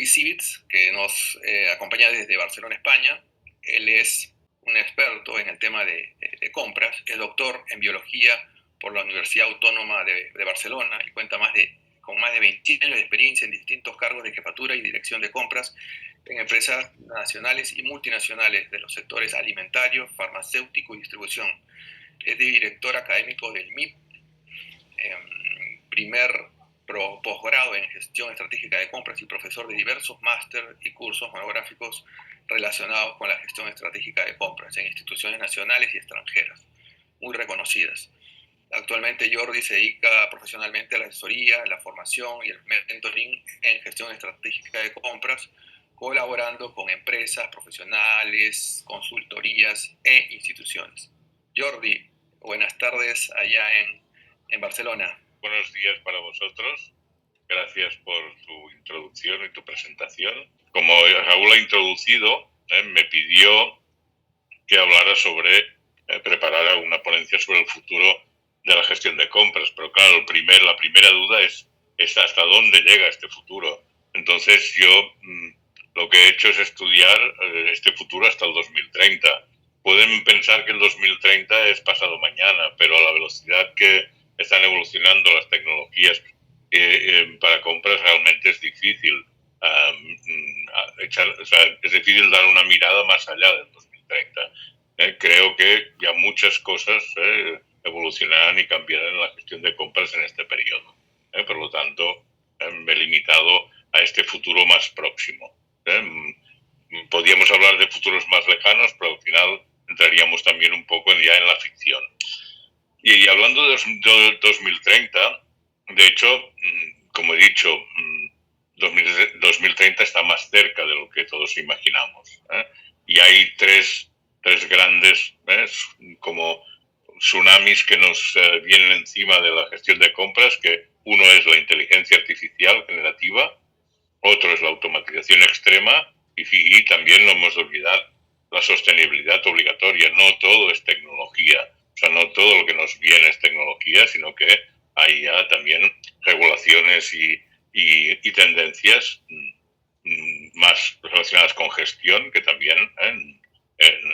Jordi Civits, que nos acompaña desde Barcelona, España. Él es un experto en el tema de compras, es doctor en biología por la Universidad Autónoma de Barcelona y cuenta con más de 20 años de experiencia en distintos cargos de jefatura y dirección de compras en empresas nacionales y multinacionales de los sectores alimentario, farmacéutico y distribución. Es director académico del MIP, primer posgrado en gestión estratégica de compras y profesor de diversos máster y cursos monográficos relacionados con la gestión estratégica de compras en instituciones nacionales y extranjeras, muy reconocidas. Actualmente Jordi se dedica profesionalmente a la asesoría, la formación y el mentoring en gestión estratégica de compras, colaborando con empresas, profesionales, consultorías e instituciones. Jordi, buenas tardes allá en Barcelona. Buenos días para vosotros. Gracias por tu introducción y tu presentación. Como Raúl ha introducido, me pidió que hablara sobre preparar una ponencia sobre el futuro de la gestión de compras. Pero claro, la primera duda es hasta dónde llega este futuro. Entonces yo lo que he hecho es estudiar este futuro hasta el 2030. Pueden pensar que el 2030 es pasado mañana, pero a la velocidad que están evolucionando las tecnologías para compras realmente es difícil es difícil dar una mirada más allá del 2030. Creo que ya muchas cosas evolucionarán y cambiarán en la gestión de compras en este periodo. Por lo tanto, me he limitado a este futuro más próximo. Podríamos hablar de futuros más lejanos, pero al final entraríamos también un poco ya en la ficción. Y hablando de 2030, de hecho, como he dicho, 2030 está más cerca de lo que todos imaginamos. Y hay tres grandes como tsunamis que nos vienen encima de la gestión de compras, que uno es la inteligencia artificial generativa, otro es la automatización extrema y también no hemos de olvidar la sostenibilidad obligatoria. No todo es tecnología. O sea, no todo lo que nos viene es tecnología, sino que hay ya también regulaciones y tendencias más relacionadas con gestión que también,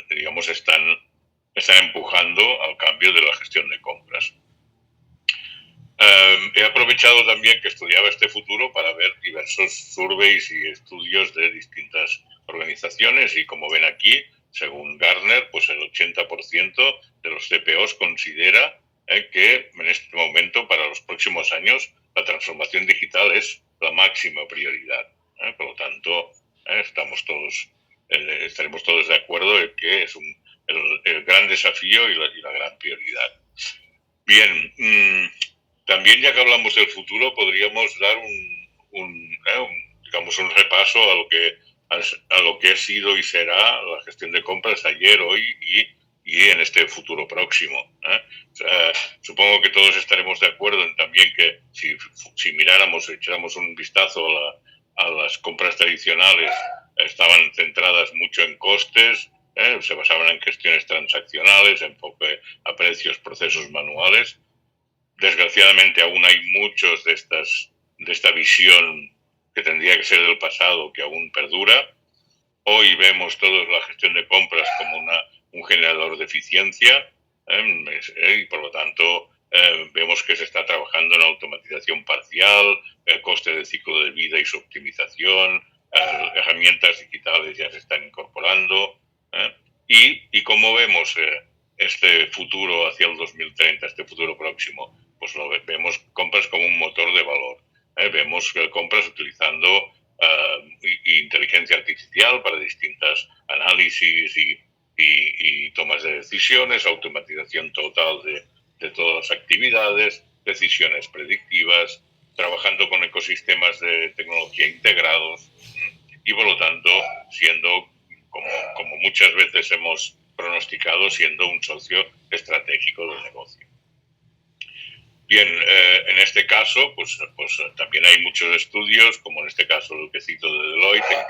digamos, están empujando al cambio de la gestión de compras. He aprovechado también que estudiaba este futuro para ver diversos surveys y estudios de distintas organizaciones y, como ven aquí, según Gartner, pues el 80% de los CPOs considera que en este momento, para los próximos años, la transformación digital es la máxima prioridad. Por lo tanto, estaremos todos de acuerdo en que es el gran desafío y la gran prioridad. Bien, también, ya que hablamos del futuro, podríamos dar digamos un repaso a lo que ha sido y será la gestión de compras ayer, hoy y en este futuro próximo. Supongo que todos estaremos de acuerdo en también que si echáramos un vistazo a las compras tradicionales, estaban centradas mucho en costes, se basaban en gestiones transaccionales, enfoque a precios, procesos manuales. Desgraciadamente aún hay muchos de esta visión que tendría que ser del pasado que aún perdura. Hoy vemos todos la gestión de compras como un generador de eficiencia y por lo tanto vemos que se está trabajando en automatización parcial, el coste de ciclo de vida y su optimización, herramientas digitales ya se están incorporando y cómo vemos este futuro hacia el 2030, este futuro próximo. Pues vemos compras como un motor de valor. Vemos compras utilizando inteligencia artificial para distintas análisis y tomas de decisiones, automatización total de todas las actividades, decisiones predictivas, trabajando con ecosistemas de tecnología integrados y, por lo tanto, siendo, como muchas veces hemos pronosticado, siendo un socio estratégico del negocio. Bien, en este caso, pues también hay muchos estudios, como en este caso el que cito de Deloitte,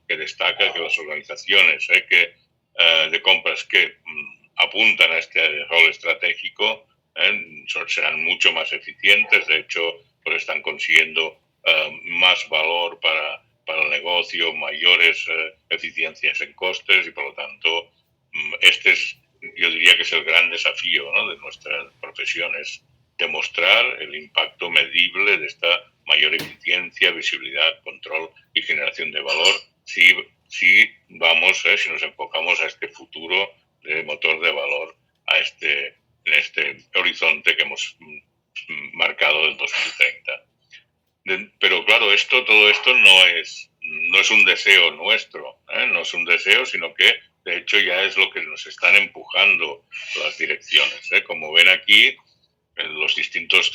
que destaca que las organizaciones de compras que apuntan a este rol estratégico serán mucho más eficientes. De hecho, pues están consiguiendo más valor para para el negocio, mayores eficiencias en costes y por lo tanto yo diría que es el gran desafío, ¿no?, de nuestra profesión, es demostrar el impacto medible de esta mayor eficiencia, visibilidad, control y generación de valor si nos enfocamos a este futuro de motor de valor en este horizonte que hemos marcado del 2030. Pero claro, todo esto no es un deseo nuestro, no es un deseo, sino que de hecho ya es lo que nos están empujando las direcciones. Como ven aquí, los distintas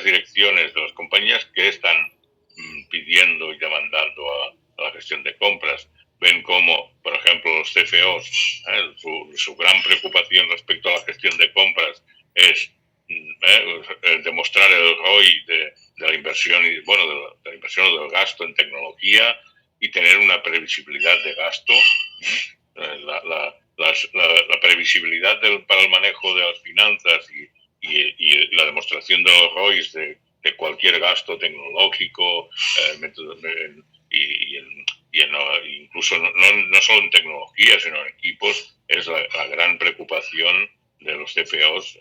direcciones de las compañías que están pidiendo y demandando a la gestión de compras. Ven cómo, por ejemplo, los CFOs, su gran preocupación respecto a la gestión de compras es demostrar el ROI de la inversión de la inversión o del gasto en tecnología y tener una previsibilidad de gasto. La previsibilidad para el manejo de las finanzas y la demostración de los ROIs de cualquier gasto tecnológico, incluso no solo en tecnología, sino en equipos, es la gran preocupación de los CFOs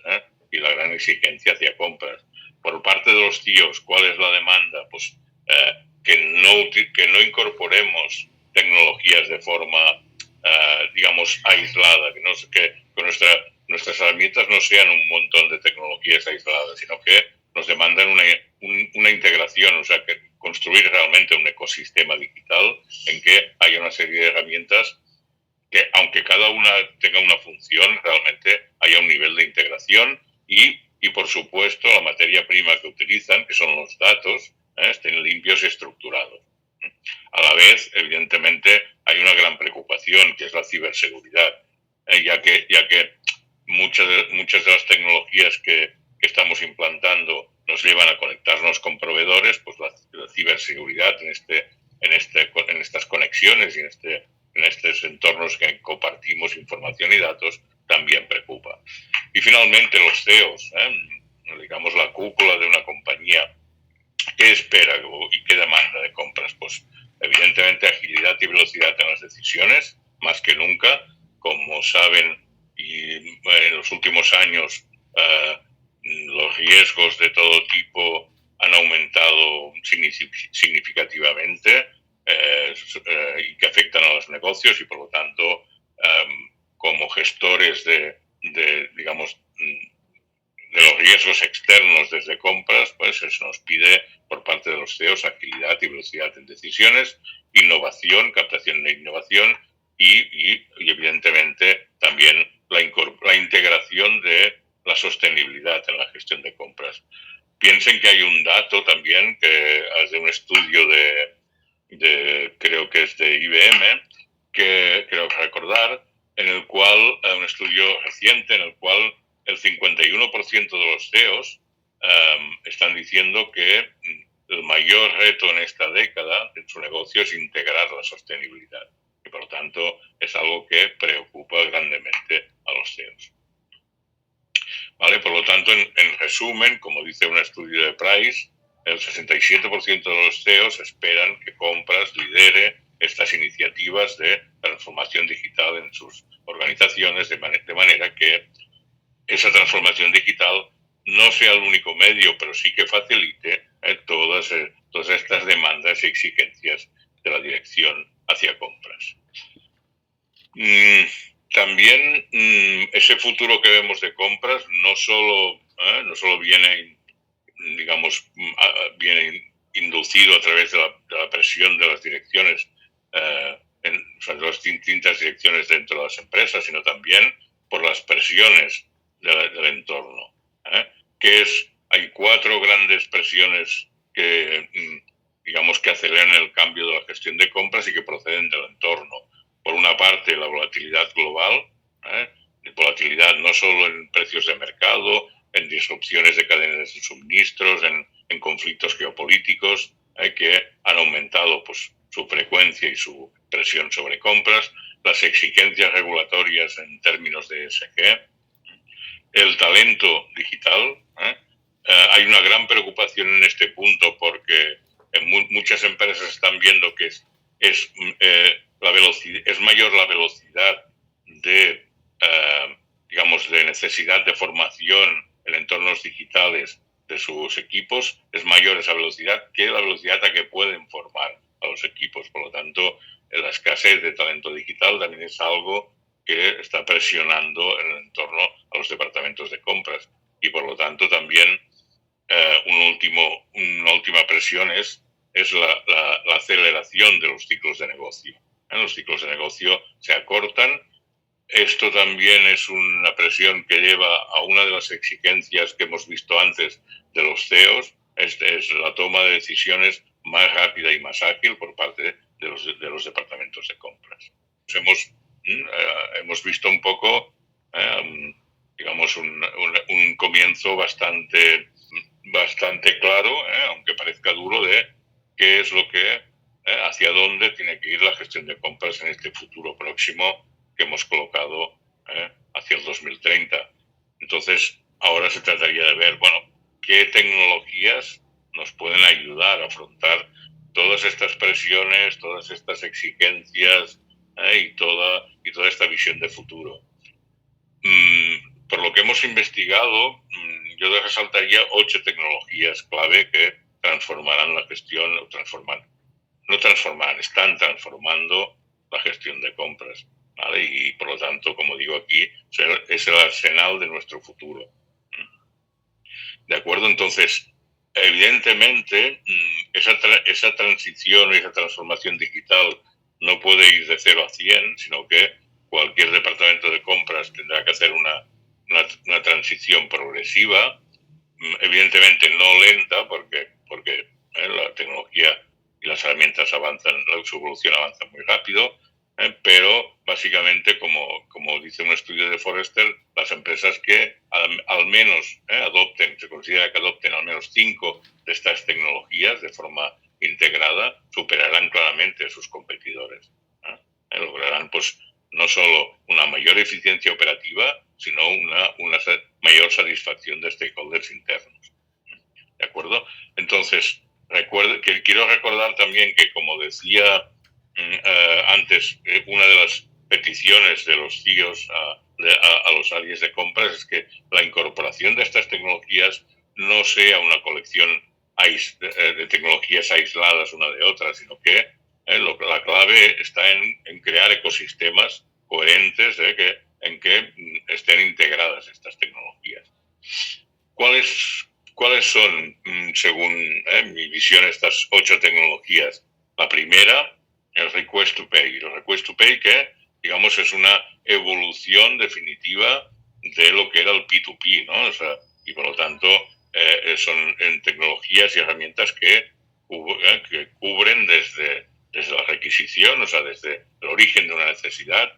y la gran exigencia hacia compras. Por parte de los CIOs, ¿cuál es la demanda? Pues que no incorporemos tecnologías de forma, digamos, aislada, que nuestras herramientas no sean un montón de tecnologías aisladas, sino que nos demandan una integración, o sea, que construir realmente un ecosistema digital en que haya una serie de herramientas que, aunque cada una tenga una función, realmente haya un nivel de integración y por supuesto, la materia prima que utilizan, que son los datos, estén limpios y estructurados. A la vez, evidentemente, hay una gran preocupación, que es la ciberseguridad, ya que muchas de las tecnologías que estamos implantando nos llevan a conectarnos con proveedores, pues la ciberseguridad en estas conexiones y en estos entornos que compartimos información y datos también preocupa. Y finalmente los CEOs, digamos la cúpula de una compañía, ¿qué espera y qué demanda de compras? Pues evidentemente agilidad y velocidad en las decisiones, más que nunca. Como saben, y en los últimos años los riesgos de todo tipo han aumentado significativamente y que afectan a los negocios y por lo tanto como gestores de los riesgos externos desde compras, pues se nos pide por parte de los CEOs agilidad y velocidad en decisiones, innovación, captación de innovación y evidentemente también la integración de la sostenibilidad en la gestión de compras. Piensen que hay un dato también que es de un estudio creo que es de IBM, que creo recordar, en el cual, un estudio reciente en el cual el 51% de los CEOs están diciendo que el mayor reto en esta década en su negocio es integrar la sostenibilidad. Y por lo tanto es algo que preocupa grandemente a los CEOs. ¿Vale? Por lo tanto, en resumen, como dice un estudio de Price, el 67% de los CEOs esperan que compras lidere estas iniciativas de transformación digital en sus organizaciones de manera que esa transformación digital no sea el único medio, pero sí que facilite todas estas demandas y exigencias de la dirección hacia compras. También ese futuro que vemos de compras no solo viene, digamos, viene inducido a través de la presión de las direcciones, de las distintas direcciones dentro de las empresas, sino también por las presiones del entorno. Hay 4 grandes presiones que, digamos, que aceleran el cambio de la gestión de compras y que proceden del entorno. Por una parte, la volatilidad global, volatilidad no solo en precios de mercado, en disrupciones de cadenas de suministros, en conflictos geopolíticos, que han aumentado pues, su frecuencia y su presión sobre compras, las exigencias regulatorias en términos de ESG, el talento digital. Hay una gran preocupación en este punto porque muchas empresas están viendo que es mayor la velocidad de, digamos, de necesidad de formación en entornos digitales de sus equipos, es mayor esa velocidad que la velocidad a que pueden formar a los equipos. Por lo tanto, la escasez de talento digital también es algo que está presionando en el entorno a los departamentos de compras. Y por lo tanto también una última presión es la aceleración de los ciclos de negocio. Los ciclos de negocio se acortan. Esto también es una presión que lleva a una de las exigencias que hemos visto antes de los CEOs, es la toma de decisiones más rápida y más ágil por parte de los departamentos de compras. Hemos visto un poco, digamos, un comienzo bastante claro, aunque parezca duro, de qué es lo que, hacia dónde tiene que ir la gestión de compras en este futuro próximo que hemos colocado hacia el 2030. Entonces, ahora se trataría de ver, bueno, qué tecnologías nos pueden ayudar a afrontar todas estas presiones, todas estas exigencias y toda esta visión de futuro. Por lo que hemos investigado, yo resaltaría 8 tecnologías clave que transformarán la gestión, están transformando la gestión de compras, ¿vale? Y por lo tanto, como digo aquí, es el arsenal de nuestro futuro. ¿De acuerdo? Entonces, evidentemente, esa transición, esa transformación digital no puede ir de 0 a 100, sino que cualquier departamento de compras tendrá que hacer una transición progresiva, evidentemente no lenta, porque la tecnología y las herramientas avanzan, su evolución avanza muy rápido, pero básicamente, como dice un estudio de Forrester, las empresas que al menos se considera que adopten al menos 5 de estas tecnologías de forma integrada, superarán claramente a sus competidores. Lograrán, pues, no solo una mayor eficiencia operativa, sino una mayor satisfacción de stakeholders internos. ¿De acuerdo? Entonces, quiero recordar también que, como decía antes, una de las peticiones de los CEOs a los áreas de compras es que la incorporación de estas tecnologías no sea una colección de tecnologías aisladas una de otra, sino que la clave está en crear ecosistemas coherentes en que estén integradas estas tecnologías. ¿Cuáles son, según mi visión, estas 8 tecnologías? La primera, el Request to Pay. El Request to Pay, que, digamos, es una evolución definitiva de lo que era el P2P, ¿no? O sea, y por lo tanto, son tecnologías y herramientas que cubren desde la requisición, o sea, desde el origen de una necesidad,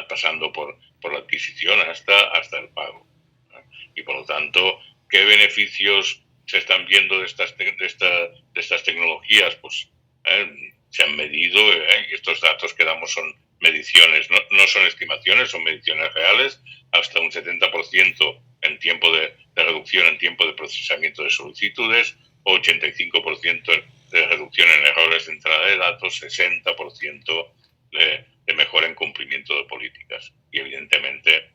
pasando por la adquisición hasta el pago. Y por lo tanto, ¿qué beneficios se están viendo de estas tecnologías? Pues se han medido, y estos datos que damos son mediciones, no son estimaciones, son mediciones reales, hasta un 70% en tiempo de reducción en tiempo de procesamiento de solicitudes, 85% de reducción en errores de entrada de datos, 60% de mejora en cumplimiento de políticas y, evidentemente,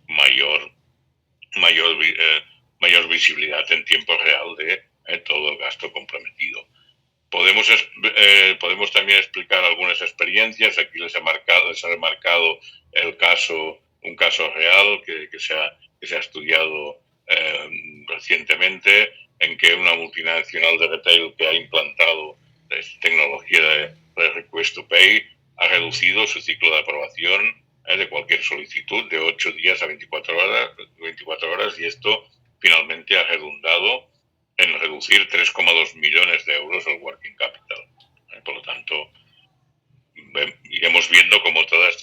mayor visibilidad en tiempo real de todo el gasto comprometido. Podemos también explicar algunas experiencias. Aquí les he remarcado un caso real que se ha estudiado recientemente, en que una multinacional de retail que ha implantado tecnología de Request to Pay ha reducido su ciclo de aprobación de cualquier solicitud de 8 días a 24 horas, y esto finalmente ha redundado en reducir 3,2 millones de euros el working capital. Por lo tanto, iremos viendo cómo todas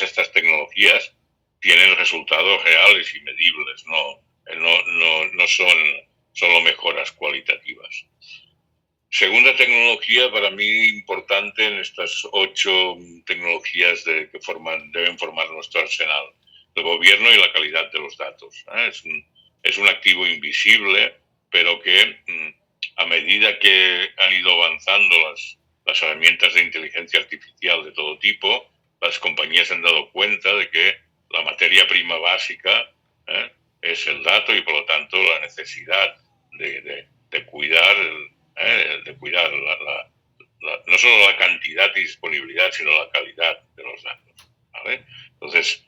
estas tecnologías tienen resultados reales y medibles, no son solo mejoras cualitativas. Segunda tecnología para mí importante en estas 8 tecnologías que deben formar nuestro arsenal: el gobierno y la calidad de los datos. Es un activo invisible, pero que a medida que han ido avanzando las herramientas de inteligencia artificial de todo tipo, las compañías se han dado cuenta de que la materia prima básica es el dato y por lo tanto la necesidad de cuidar, no solo la cantidad y disponibilidad, sino la calidad de los datos, ¿vale? Entonces,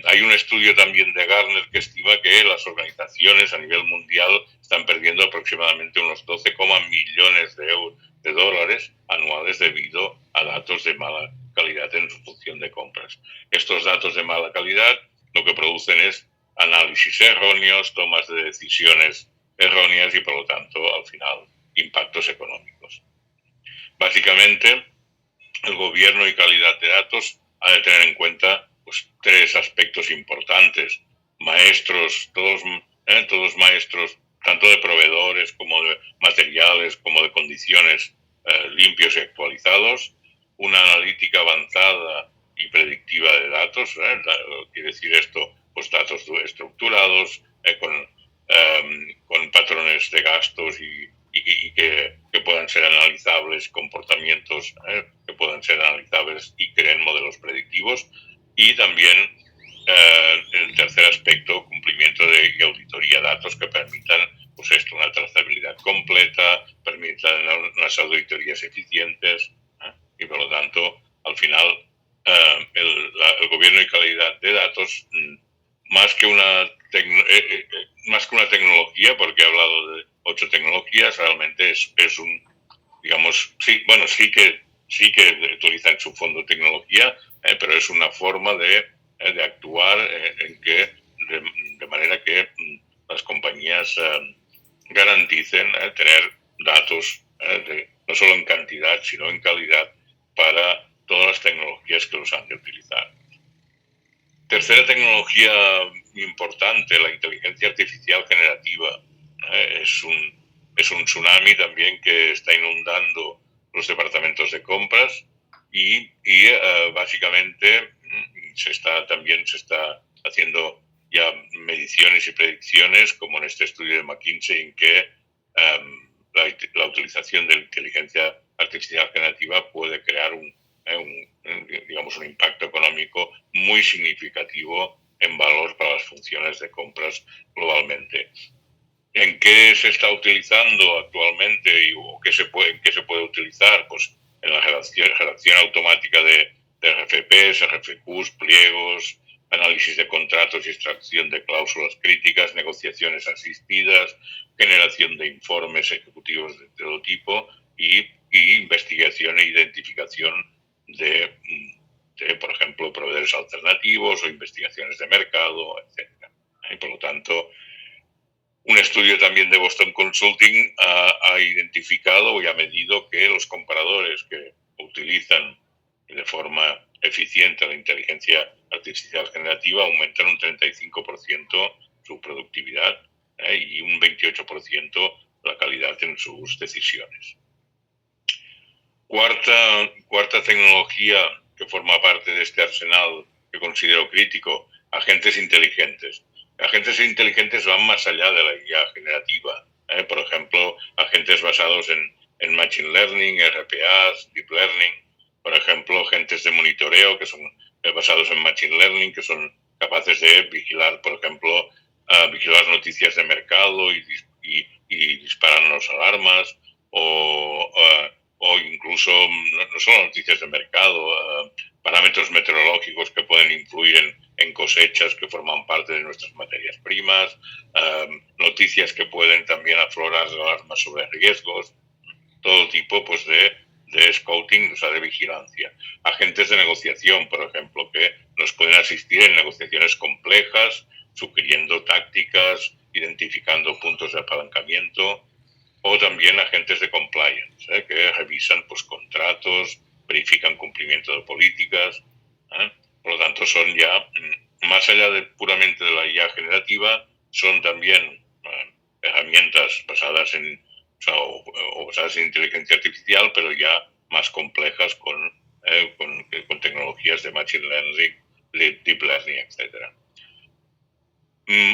hay un estudio también de Gartner que estima que las organizaciones a nivel mundial están perdiendo aproximadamente unos 12, millones de dólares anuales debido a datos de mala calidad en su función de compras. Estos datos de mala calidad lo que producen es análisis erróneos, tomas de decisiones erróneas y por lo tanto al final impactos económicos. Básicamente, el gobierno y calidad de datos ha de tener en cuenta pues, 3 aspectos importantes. Maestros, todos maestros, tanto de proveedores como de materiales, como de condiciones limpios y actualizados. Una analítica avanzada y predictiva de datos, quiere decir esto, pues datos estructurados, con patrones de gastos y que puedan ser analizables, comportamientos que puedan ser analizables y creen modelos predictivos. Y también el tercer aspecto, cumplimiento y auditoría de datos que permitan pues esto, una trazabilidad completa, permitan unas auditorías eficientes y por lo tanto al final el gobierno y calidad de datos más que una tecnología, porque he hablado de 8 tecnologías, realmente es un, digamos, sí que utilizan su fondo tecnología, pero es una forma de actuar de manera que las compañías garanticen tener datos no solo en cantidad, sino en calidad para todas las tecnologías que los han de utilizar. Tercera tecnología importante, la inteligencia artificial generativa. Es un tsunami también que está inundando los departamentos de compras y básicamente se está haciendo ya mediciones y predicciones, como en este estudio de McKinsey, en que la utilización de la inteligencia artificial generativa puede crear un impacto económico muy significativo en valor para las funciones de compras globalmente. ¿En qué se está utilizando actualmente o en qué se puede utilizar? Pues en la redacción automática de RFPs, RFQs, pliegos, análisis de contratos y extracción de cláusulas críticas, negociaciones asistidas, generación de informes ejecutivos de todo tipo y investigación e identificación de, por ejemplo, proveedores alternativos o investigaciones de mercado, etc. Y por lo tanto, un estudio también de Boston Consulting ha identificado y ha medido que los comparadores que utilizan de forma eficiente la inteligencia artificial generativa aumentan un 35% su productividad y un 28% la calidad en sus decisiones. Cuarta tecnología que forma parte de este arsenal que considero crítico, agentes inteligentes. Agentes inteligentes van más allá de la IA generativa. Por ejemplo, agentes basados en Machine Learning, RPAs, Deep Learning. Por ejemplo, agentes de monitoreo que son basados en Machine Learning, que son capaces de vigilar, por ejemplo, vigilar noticias de mercado y dispararnos alarmas o incluso no solo noticias de mercado, parámetros meteorológicos que pueden influir en cosechas que forman parte de nuestras materias primas, noticias que pueden también aflorar alarmas sobre riesgos, todo tipo pues de scouting, o sea, de vigilancia. Agentes de negociación, por ejemplo, que nos pueden asistir en negociaciones complejas, sugiriendo tácticas, identificando puntos de apalancamiento, o también agentes de compliance, que revisan pues, contratos, verifican cumplimiento de políticas. Por lo tanto, son ya, más allá de puramente de la IA generativa, son también herramientas basadas en basadas en inteligencia artificial, pero ya más complejas con tecnologías de Machine Learning, Deep Learning, etc.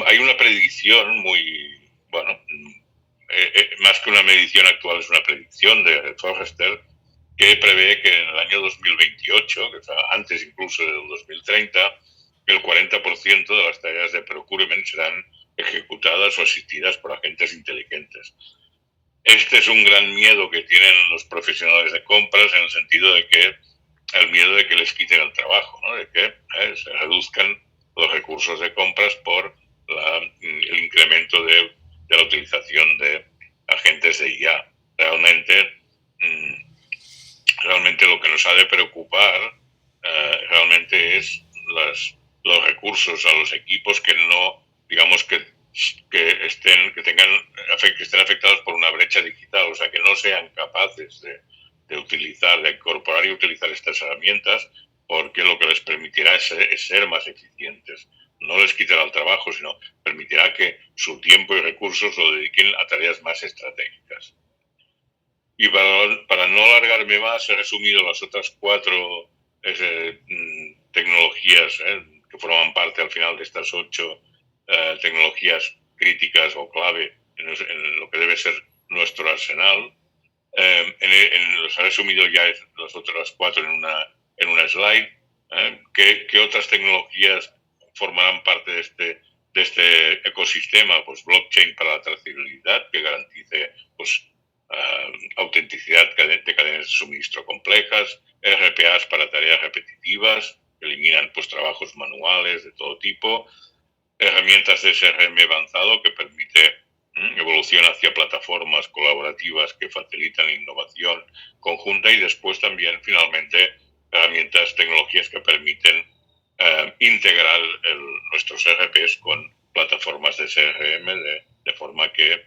Hay una predicción muy, más que una medición actual, es una predicción de Forrester, que prevé que en el año 2028, que sea antes incluso del 2030, el 40% de las tareas de procurement serán ejecutadas o asistidas por agentes inteligentes. Este es un gran miedo que tienen los profesionales de compras, en el sentido de que el miedo de que les quiten el trabajo, ¿no? De que se reduzcan los recursos de compras por el incremento de la utilización de agentes de IA. Realmente lo que nos ha de preocupar realmente es los recursos a los equipos que no, digamos, que estén afectados por una brecha digital, o sea, que no sean capaces de utilizar, de incorporar y utilizar estas herramientas, porque lo que les permitirá es ser más eficientes. No les quitará el trabajo, sino permitirá que su tiempo y recursos lo dediquen a tareas más estratégicas. Y para no alargarme más, he resumido las otras 4 tecnologías que forman parte al final de estas 8 tecnologías críticas o clave en lo que debe ser nuestro arsenal. Los he resumido ya las otras 4 en una slide. ¿Qué otras tecnologías formarán parte de este ecosistema? Pues blockchain para la trazabilidad, que garantice pues autenticidad de cadenas de suministro complejas, RPAs para tareas repetitivas, que eliminan pues trabajos manuales de todo tipo, herramientas de SRM avanzado que permite evolución hacia plataformas colaborativas que facilitan la innovación conjunta, y después también finalmente herramientas, tecnologías que permiten integrar nuestros RPs con plataformas de SRM de forma que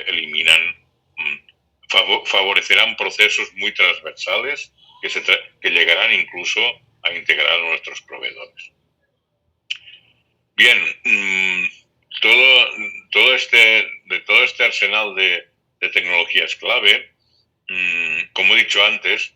eliminan, favorecerán procesos muy transversales que llegarán incluso a integrar a nuestros proveedores. Bien, todo este arsenal de tecnologías clave, como he dicho antes,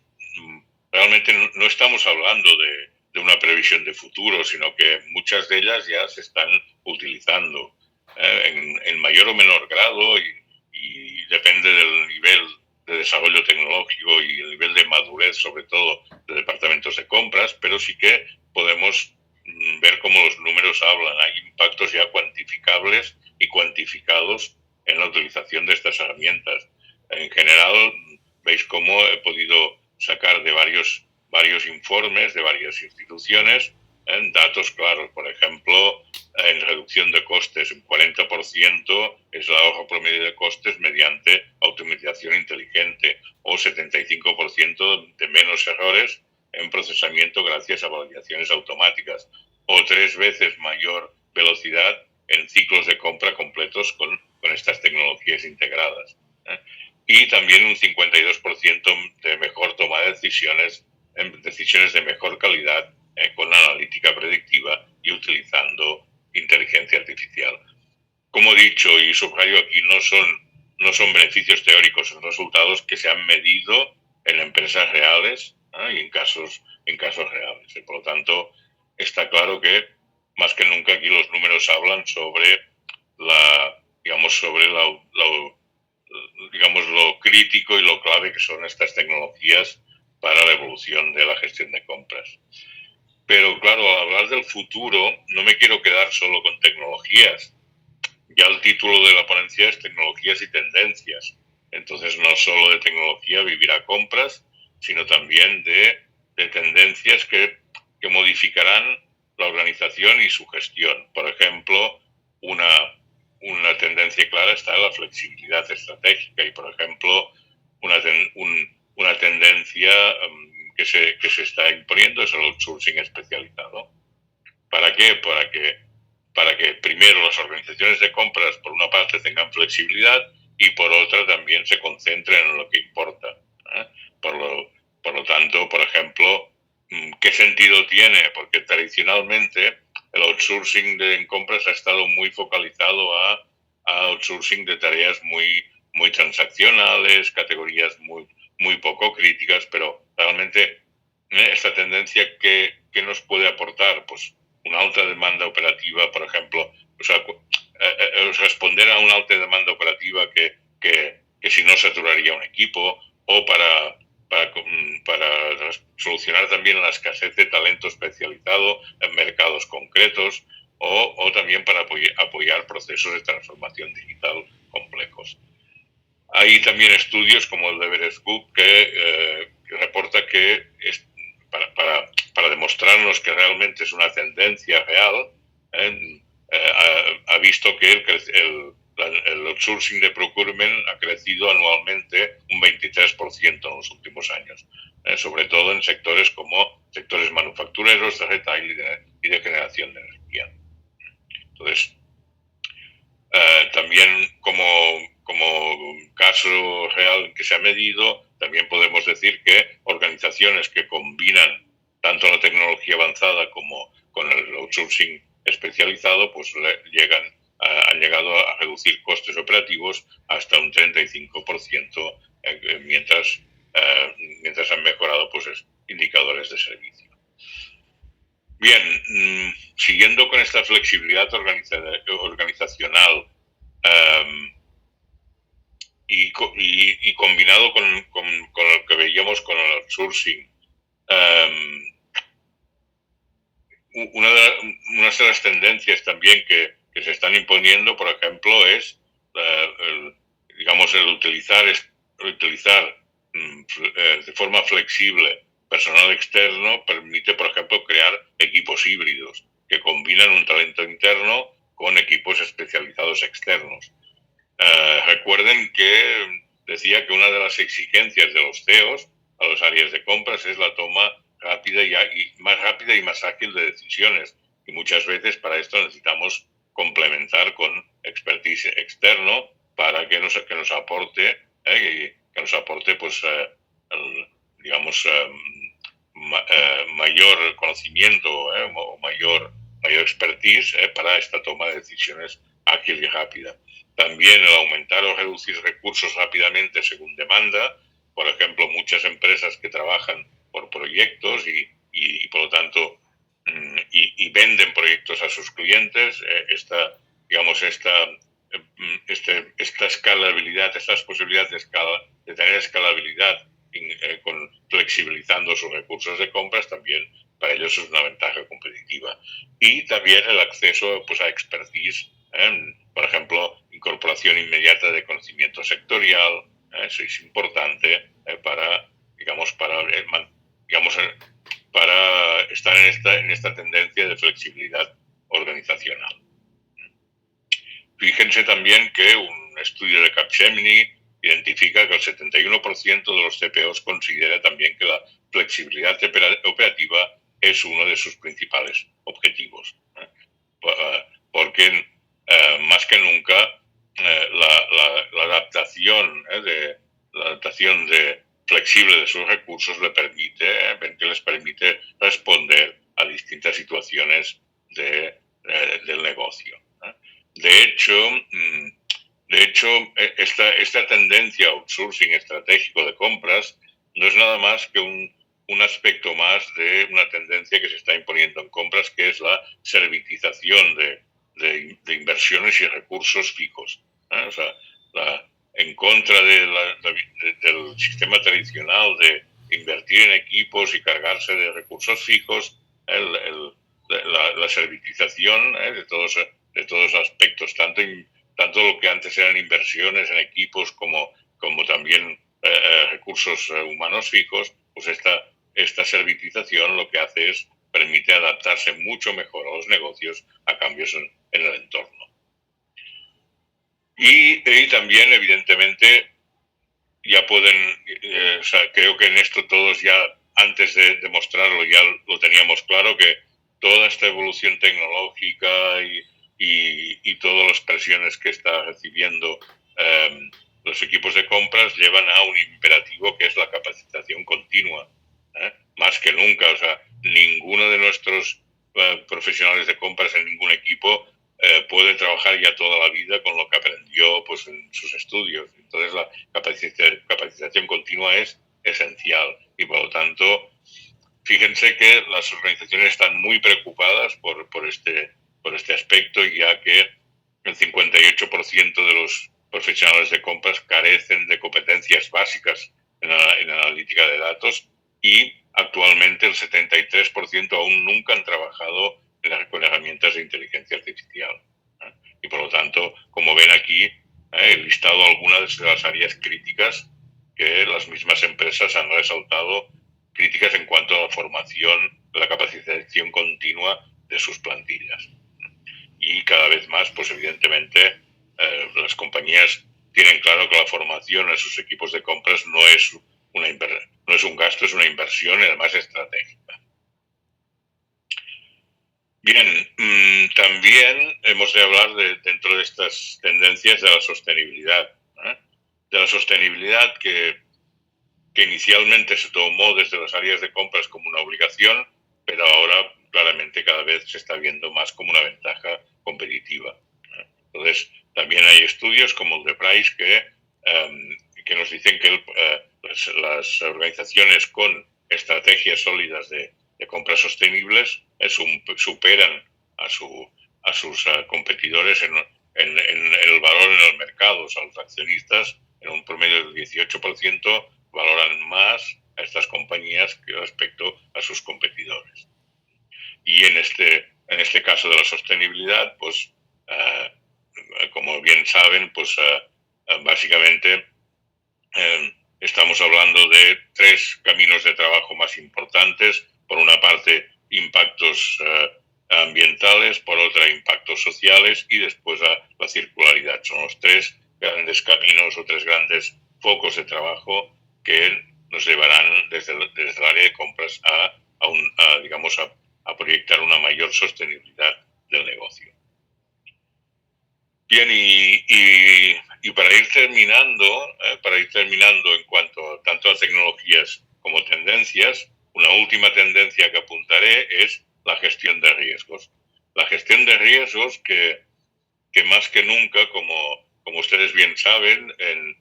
realmente no estamos hablando de una previsión de futuro, sino que muchas de ellas ya se están utilizando en mayor o menor grado, y depende del nivel de desarrollo tecnológico y el nivel de madurez, sobre todo, de departamentos de compras, pero sí que podemos ver cómo los números hablan. Hay impactos ya cuantificables y cuantificados en la utilización de estas herramientas. En general, veis cómo he podido sacar de varios informes de varias instituciones datos claros. Por ejemplo, en reducción de costes, un 40% es el ahorro promedio de costes mediante automatización inteligente, o 75% de menos errores en procesamiento gracias a validaciones automáticas, o 3 veces mayor velocidad en ciclos de compra completos con estas tecnologías integradas. Y también un 52% de mejor toma de decisiones de mejor calidad con analítica predictiva y utilizando inteligencia artificial. Como he dicho y subrayo aquí, no son beneficios teóricos, son resultados que se han medido en empresas reales y en casos reales. Y por lo tanto, está claro que más que nunca aquí los números hablan sobre lo crítico y lo clave que son estas tecnologías para la evolución de la gestión de compras. Pero claro, al hablar del futuro, no me quiero quedar solo con tecnologías. Ya el título de la ponencia es Tecnologías y Tendencias. Entonces, no solo de tecnología vivirá compras, sino también de tendencias que modificarán la organización y su gestión. Por ejemplo, una tendencia clara está en la flexibilidad estratégica, y, por ejemplo, una tendencia que se está imponiendo es el outsourcing especializado. ¿Para qué? Para que primero las organizaciones de compras, por una parte, tengan flexibilidad, y por otra también se concentren en lo que importa. Por lo tanto, por ejemplo, ¿qué sentido tiene? Porque tradicionalmente el outsourcing en compras ha estado muy focalizado a outsourcing de tareas muy transaccionales, categorías muy poco críticas, pero realmente esta tendencia, ¿qué nos puede aportar? Pues una alta demanda operativa, por ejemplo. O responder a una alta demanda operativa que si no saturaría un equipo, o para solucionar también la escasez de talento especializado en mercados concretos, o también para apoyar procesos de transformación digital complejos. Hay también estudios como el de Everest Group que reporta que para demostrarnos que realmente es una tendencia real, ha visto que el outsourcing de procurement ha crecido anualmente un 23% en los últimos años, sobre todo en sectores como sectores manufactureros, de retail y de generación de energía. Entonces, también como caso real que se ha medido, también podemos decir que organizaciones que combinan tanto la tecnología avanzada como con el outsourcing especializado, pues han llegado a reducir costes operativos hasta un 35%, mientras han mejorado pues indicadores de servicio. Bien, siguiendo con esta flexibilidad organizacional y combinado con lo que veíamos con el outsourcing, una de las tendencias también que se están imponiendo, por ejemplo, es el utilizar de forma flexible personal externo. Permite, por ejemplo, crear equipos híbridos que combinan un talento interno con equipos especializados externos. Recuerden que decía que una de las exigencias de los CEOs a las áreas de compras es la toma rápida y más ágil de decisiones, y muchas veces para esto necesitamos complementar con expertise externo para que nos aporte pues mayor conocimiento o mayor expertise para esta toma de decisiones ágil y rápida. También el aumentar o reducir recursos rápidamente según demanda. Por ejemplo, muchas empresas que trabajan por proyectos y por lo tanto y venden proyectos a sus clientes, esta escalabilidad, estas posibilidades de tener escalabilidad flexibilizando sus recursos de compras, también para ellos es una ventaja competitiva. Y también el acceso pues a expertise, por ejemplo, incorporación inmediata de conocimiento sectorial. Eso es importante para estar en esta tendencia de flexibilidad organizacional. Fíjense también que un estudio de Capgemini identifica que el 71% de los CPOs considera también que la flexibilidad operativa es uno de sus principales objetivos, porque más que nunca la adaptación flexible de sus recursos les permite responder a distintas situaciones del negocio. De hecho, esta tendencia a outsourcing estratégico de compras no es nada más que un aspecto más de una tendencia que se está imponiendo en compras, que es la servitización de inversiones y recursos fijos. O sea, en contra del sistema tradicional de invertir en equipos y cargarse de recursos fijos, la servitización de todos los aspectos, tanto lo que antes eran inversiones en equipos como también recursos humanos fijos, pues esta servitización lo que hace es permite adaptarse mucho mejor a los negocios a cambios en el entorno. Y también, evidentemente, ya creo que en esto todos ya, antes de demostrarlo, ya lo teníamos claro, que toda esta evolución tecnológica y todas las presiones que está recibiendo los equipos de compras llevan a un imperativo que es la capacitación continua, más que nunca. O sea, ninguno de nuestros profesionales de compras en ningún equipo puede trabajar ya toda la vida con lo que aprendió pues en sus estudios. Entonces la capacitación continua es esencial, y por lo tanto fíjense que las organizaciones están muy preocupadas por este aspecto, ya que el 58% de los profesionales de compras carecen de competencias básicas en analítica de datos y actualmente el 73% aún nunca han trabajado con herramientas de inteligencia artificial. Y por lo tanto, como ven aquí, he listado algunas de las áreas críticas que las mismas empresas han resaltado, críticas en cuanto a la formación, la capacitación continua de sus plantillas. Y cada vez más, pues evidentemente, las compañías tienen claro que la formación en sus equipos de compras no es un gasto, es una inversión y además estratégica. Bien, también hemos de hablar dentro de estas tendencias de la sostenibilidad. De la sostenibilidad que inicialmente se tomó desde las áreas de compras como una obligación, pero ahora claramente cada vez se está viendo más como una ventaja competitiva. Entonces, también hay estudios como el de Price que nos dicen que las organizaciones con estrategias sólidas de compras sostenibles superan a sus competidores en el valor en el mercado. O sea, los accionistas en un promedio del 18% valoran más a estas compañías que respecto a sus competidores. Y en este caso de la sostenibilidad, pues como bien saben, pues básicamente estamos hablando de tres caminos de trabajo más importantes. Por una parte, impactos ambientales, por otra, impactos sociales y después la circularidad. Son los tres grandes caminos o tres grandes focos de trabajo que nos llevarán desde el área de compras a proyectar una mayor sostenibilidad del negocio. Bien, y para ir terminando en cuanto tanto a tecnologías como tendencias, una última tendencia que apuntaré es la gestión de riesgos. La gestión de riesgos que más que nunca, como ustedes bien saben, en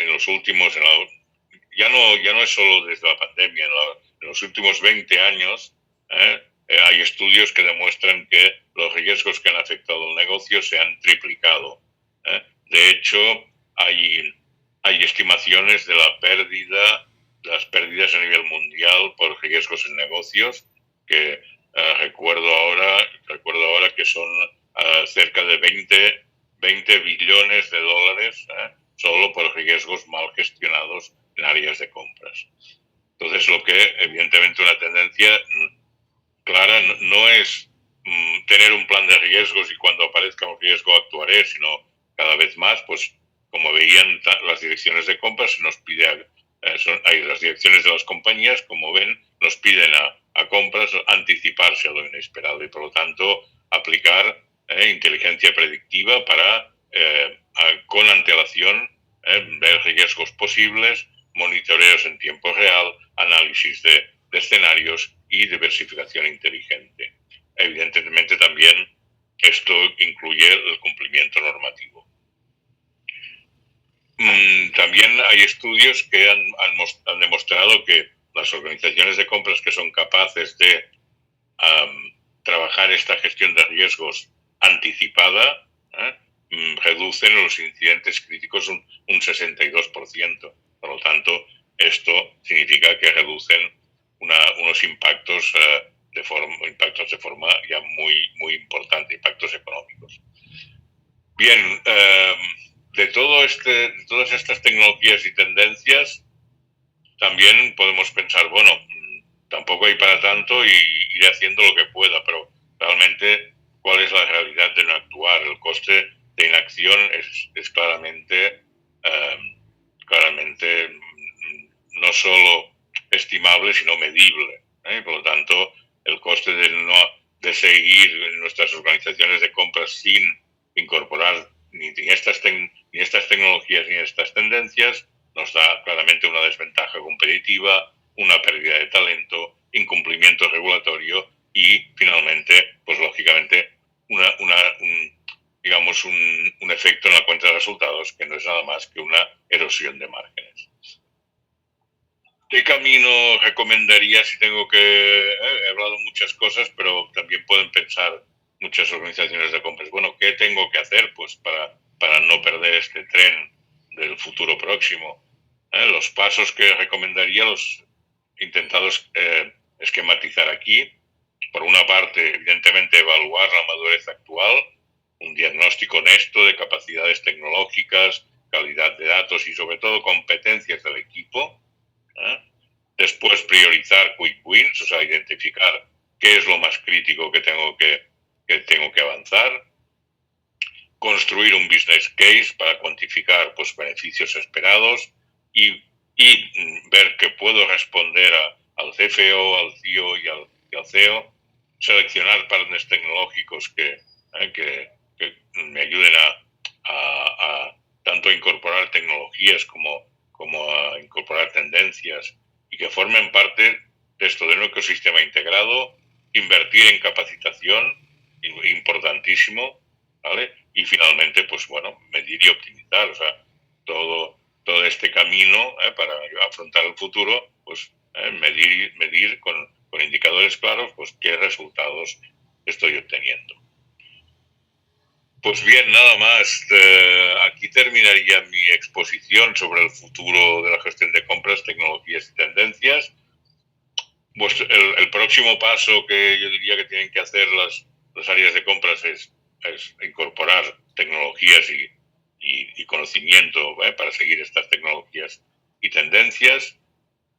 los últimos, ya no es solo desde la pandemia, en los últimos 20 años, hay estudios que demuestran que los riesgos que han afectado al negocio se han triplicado. De hecho, hay estimaciones de las pérdidas a nivel mundial por riesgos en negocios que recuerdo ahora que son cerca de 20 billones de dólares solo por riesgos mal gestionados en áreas de compras. Entonces, lo que evidentemente una tendencia clara no es tener un plan de riesgos y cuando aparezca un riesgo actuaré, sino cada vez más, pues como veían las direcciones de compras, nos pide las direcciones de las compañías, como ven, nos piden a compras anticiparse a lo inesperado y por lo tanto aplicar inteligencia predictiva para con antelación ver riesgos posibles, monitoreos en tiempo real, análisis de escenarios y diversificación inteligente. Evidentemente también esto incluye el cumplimiento normativo. También hay estudios que han demostrado que las organizaciones de compras que son capaces de trabajar esta gestión de riesgos anticipada reducen los incidentes críticos un 62%. Por lo tanto, esto significa que reducen unos impactos de forma ya muy importante, impactos económicos. Bien, de todas estas tecnologías y tendencias, también podemos pensar, bueno, tampoco hay para tanto y iré haciendo lo que pueda, pero realmente, ¿cuál es la realidad de no actuar? El coste de inacción es claramente no solo estimable, sino medible. Por lo tanto, el coste de seguir en nuestras organizaciones de compras sin incorporar ni estas tecnologías ni estas tendencias nos da claramente una desventaja competitiva, una pérdida de talento, incumplimiento regulatorio y finalmente, pues lógicamente, un efecto en la cuenta de resultados que no es nada más que una erosión de márgenes. ¿Qué camino recomendaría si tengo que... he hablado muchas cosas, pero también pueden pensar muchas organizaciones de compras. Bueno, ¿qué tengo que hacer pues para no perder este tren del futuro próximo? Los pasos que recomendaría los intentados esquematizar aquí. Por una parte, evidentemente, evaluar la madurez actual, un diagnóstico honesto de capacidades tecnológicas, calidad de datos y, sobre todo, competencias del equipo. Después, priorizar quick wins, o sea, identificar qué es lo más crítico que tengo que avanzar. Construir un business case para cuantificar pues, beneficios esperados y ver que puedo responder al CFO, al CIO y al CEO. Seleccionar partners tecnológicos que me ayuden a tanto a incorporar tecnologías como a incorporar tendencias y que formen parte de esto de un ecosistema integrado. Invertir en capacitación, importantísimo, ¿vale? Y finalmente, pues bueno, medir y optimizar, o sea, todo este camino para afrontar el futuro, pues medir con indicadores claros, pues qué resultados estoy obteniendo. Pues bien, nada más. Aquí terminaría mi exposición sobre el futuro de la gestión de compras, tecnologías y tendencias. Pues el próximo paso que yo diría que tienen que hacer las áreas de compras es incorporar tecnologías y conocimiento para seguir estas tecnologías y tendencias.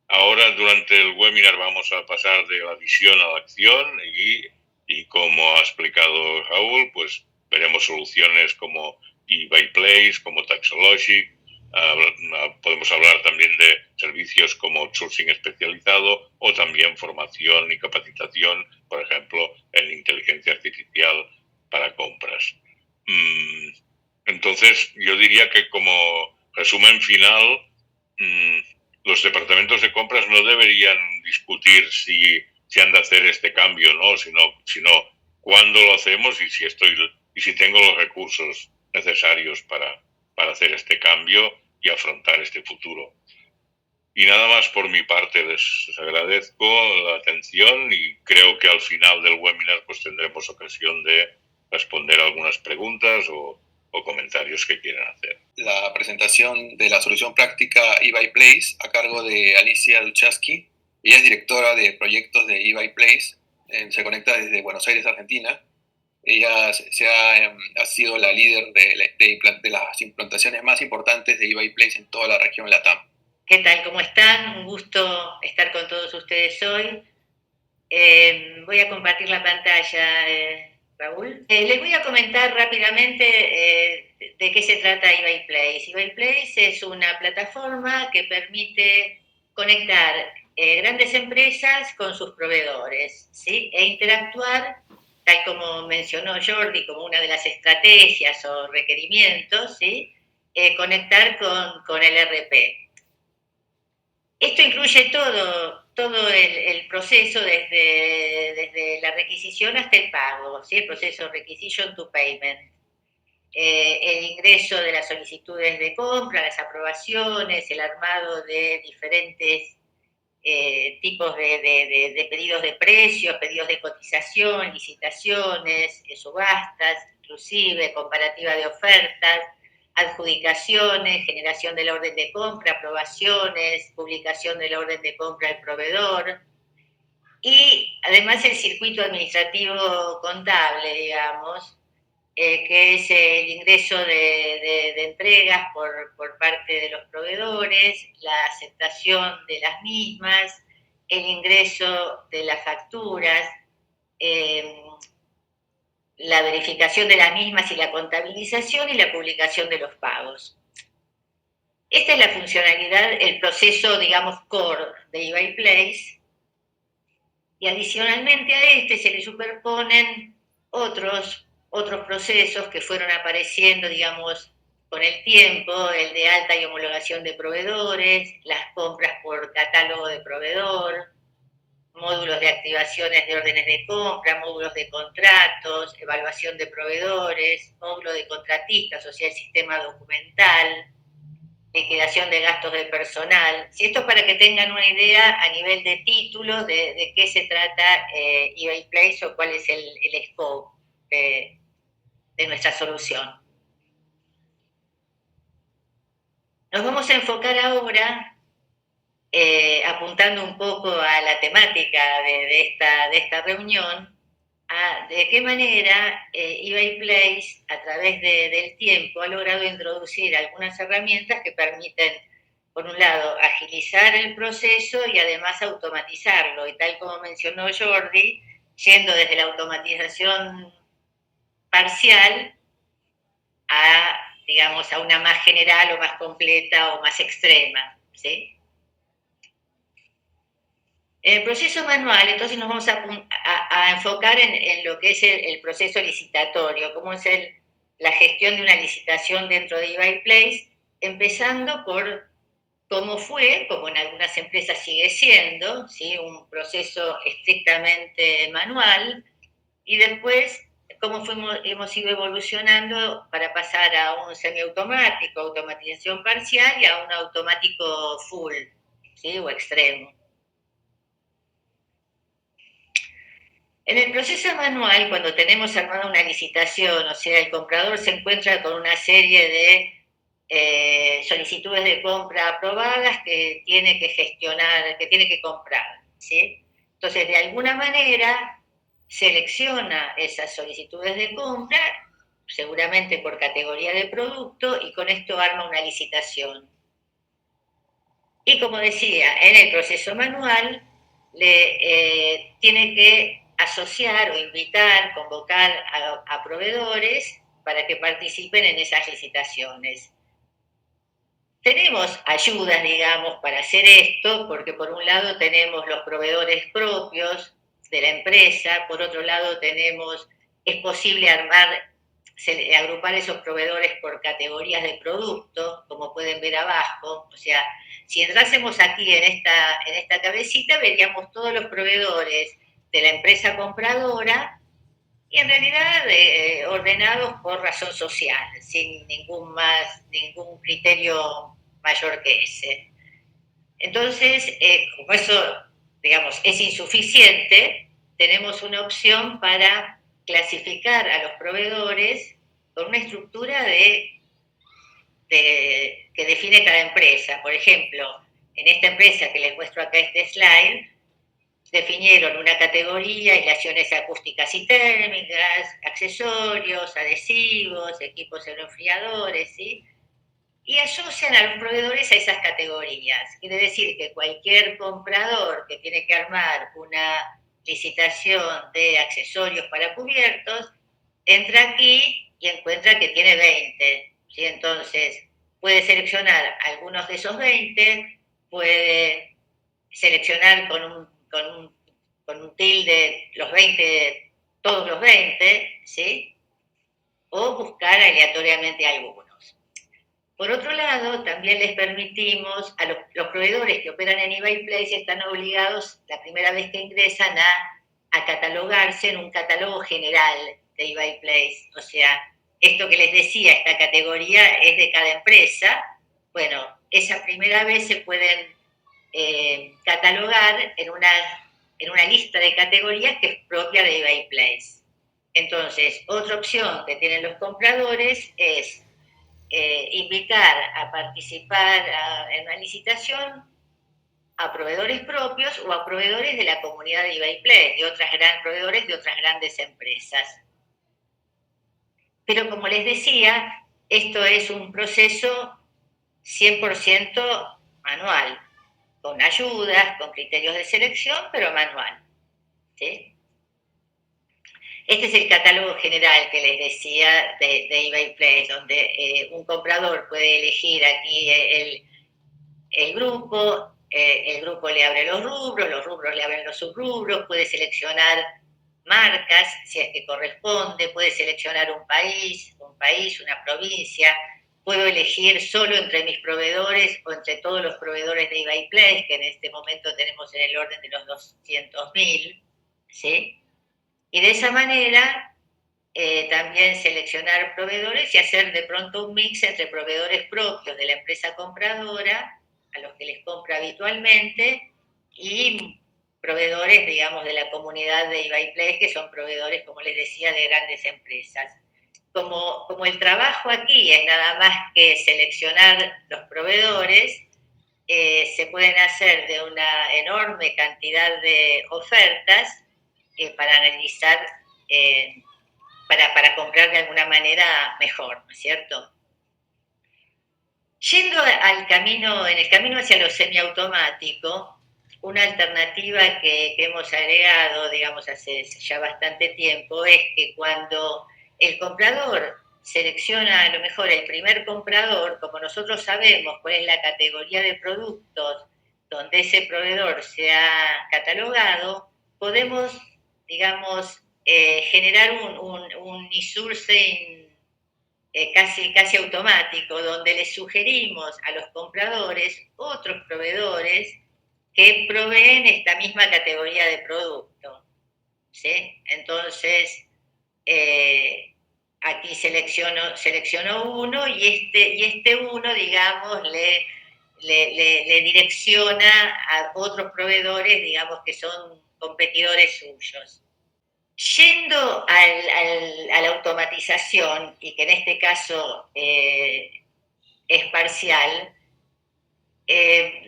Ahora, durante el webinar, vamos a pasar de la visión a la acción y como ha explicado Raúl, pues veremos soluciones como eBay Place, como Taxologic. Podemos hablar también de servicios como outsourcing especializado o también formación y capacitación, por ejemplo, en inteligencia artificial para compras. Entonces, yo diría que como resumen final, los departamentos de compras no deberían discutir si han de hacer este cambio, ¿no? Sino cuándo lo hacemos y si tengo los recursos necesarios para hacer este cambio y afrontar este futuro. Y nada más por mi parte, les agradezco la atención y creo que al final del webinar pues tendremos ocasión de responder algunas preguntas o comentarios que quieran hacer. La presentación de la solución práctica eBay Place a cargo de Alicia Luchaski. Ella es directora de proyectos de eBay Place. Se conecta desde Buenos Aires, Argentina. Ella ha sido la líder de las implantaciones más importantes de eBay Place en toda la región LATAM. ¿Qué tal? ¿Cómo están? Un gusto estar con todos ustedes hoy. Voy a compartir la pantalla, Raúl. Les voy a comentar rápidamente de qué se trata eBay Place. eBay Place es una plataforma que permite conectar grandes empresas con sus proveedores, ¿sí? E interactuar, tal como mencionó Jordi, como una de las estrategias o requerimientos, ¿sí? Conectar con el RP. Esto incluye todo el proceso, desde la requisición hasta el pago, ¿sí? El proceso requisition to payment. El ingreso de las solicitudes de compra, las aprobaciones, el armado de diferentes tipos de pedidos de precios, pedidos de cotización, licitaciones, subastas, inclusive comparativa de ofertas, adjudicaciones, generación del orden de compra, aprobaciones, publicación del orden de compra al proveedor y además el circuito administrativo contable, digamos, que es el ingreso de entregas por parte de los proveedores, la aceptación de las mismas, el ingreso de las facturas, la verificación de las mismas y la contabilización y la publicación de los pagos. Esta es la funcionalidad, el proceso, digamos, core de eBay Place. Y adicionalmente a este se le superponen otros procesos que fueron apareciendo, digamos, con el tiempo, el de alta y homologación de proveedores, las compras por catálogo de proveedor, módulos de activaciones de órdenes de compra, módulos de contratos, evaluación de proveedores, módulo de contratistas, o sea, el sistema documental, liquidación de gastos de personal. Si esto es para que tengan una idea a nivel de título de qué se trata eBay Place o cuál es el scope. de nuestra solución. Nos vamos a enfocar ahora, apuntando un poco a la temática de esta reunión, de qué manera eBay Place, a través del tiempo, ha logrado introducir algunas herramientas que permiten, por un lado, agilizar el proceso y además automatizarlo. Y tal como mencionó Jordi, yendo desde la automatización parcial digamos, a una más general o más completa o más extrema, ¿sí? En el proceso manual, entonces nos vamos a enfocar en lo que es el proceso licitatorio, cómo es la gestión de una licitación dentro de eBay Place, empezando por cómo fue, como en algunas empresas sigue siendo, ¿sí? Un proceso estrictamente manual, y después cómo hemos ido evolucionando para pasar a un semiautomático, automatización parcial y a un automático full, ¿sí? O extremo. En el proceso manual, cuando tenemos armada una licitación, o sea, el comprador se encuentra con una serie de solicitudes de compra aprobadas que tiene que gestionar, que tiene que comprar, ¿sí? Entonces, de alguna manera, selecciona esas solicitudes de compra, seguramente por categoría de producto, y con esto arma una licitación. Y como decía, en el proceso manual tiene que asociar o invitar, convocar a proveedores para que participen en esas licitaciones. Tenemos ayudas, digamos, para hacer esto, porque por un lado tenemos los proveedores propios de la empresa, por otro lado es posible agrupar esos proveedores por categorías de producto, como pueden ver abajo. O sea, si entrásemos aquí en esta cabecita, veríamos todos los proveedores de la empresa compradora y en realidad ordenados por razón social, sin ningún criterio mayor que ese. Entonces, como eso, digamos, es insuficiente, tenemos una opción para clasificar a los proveedores con una estructura que define cada empresa. Por ejemplo, en esta empresa que les muestro acá este slide, definieron una categoría: aislaciones acústicas y térmicas, accesorios, adhesivos, equipos aeroenfriadores, ¿sí? Y asocian a los proveedores a esas categorías. Quiere decir que cualquier comprador que tiene que armar una licitación de accesorios para cubiertos, entra aquí y encuentra que tiene 20. ¿Sí? Entonces, puede seleccionar algunos de esos 20, puede seleccionar con un tilde los 20, todos los 20, ¿sí? O buscar aleatoriamente algunos. Por otro lado, también les permitimos a los proveedores que operan en eBay Place, están obligados la primera vez que ingresan a catalogarse en un catálogo general de eBay Place. O sea, esto que les decía, esta categoría es de cada empresa. Bueno, esa primera vez se pueden catalogar en una lista de categorías que es propia de eBay Place. Entonces, otra opción que tienen los compradores es invitar a participar en una licitación a proveedores propios o a proveedores de la comunidad de eBay Place, proveedores de otras grandes empresas. Pero como les decía, esto es un proceso 100% manual, con ayudas, con criterios de selección, pero manual, ¿sí? Este es el catálogo general que les decía de eBay Place, donde un comprador puede elegir aquí el grupo le abre los rubros le abren los subrubros, puede seleccionar marcas, si es que corresponde, puede seleccionar un país, una provincia, puedo elegir solo entre mis proveedores o entre todos los proveedores de eBay Place, que en este momento tenemos en el orden de los 200.000, ¿sí? Y de esa manera también seleccionar proveedores y hacer de pronto un mix entre proveedores propios de la empresa compradora, a los que les compra habitualmente, y proveedores, digamos, de la comunidad de eBay Place, que son proveedores, como les decía, de grandes empresas. Como el trabajo aquí es nada más que seleccionar los proveedores, se pueden hacer de una enorme cantidad de ofertas para analizar, para comprar de alguna manera mejor, ¿no es cierto? Yendo en el camino hacia lo semiautomático, una alternativa que hemos agregado, digamos, hace ya bastante tiempo, es que cuando el comprador selecciona a lo mejor el primer comprador, como nosotros sabemos cuál es la categoría de productos donde ese proveedor se ha catalogado, podemos, digamos, generar un e-sourcing casi automático, donde le sugerimos a los compradores otros proveedores que proveen esta misma categoría de producto, ¿sí? Entonces, aquí selecciono uno y este uno, digamos, le direcciona a otros proveedores, digamos, que son competidores suyos. Yendo a la automatización, y que en este caso es parcial,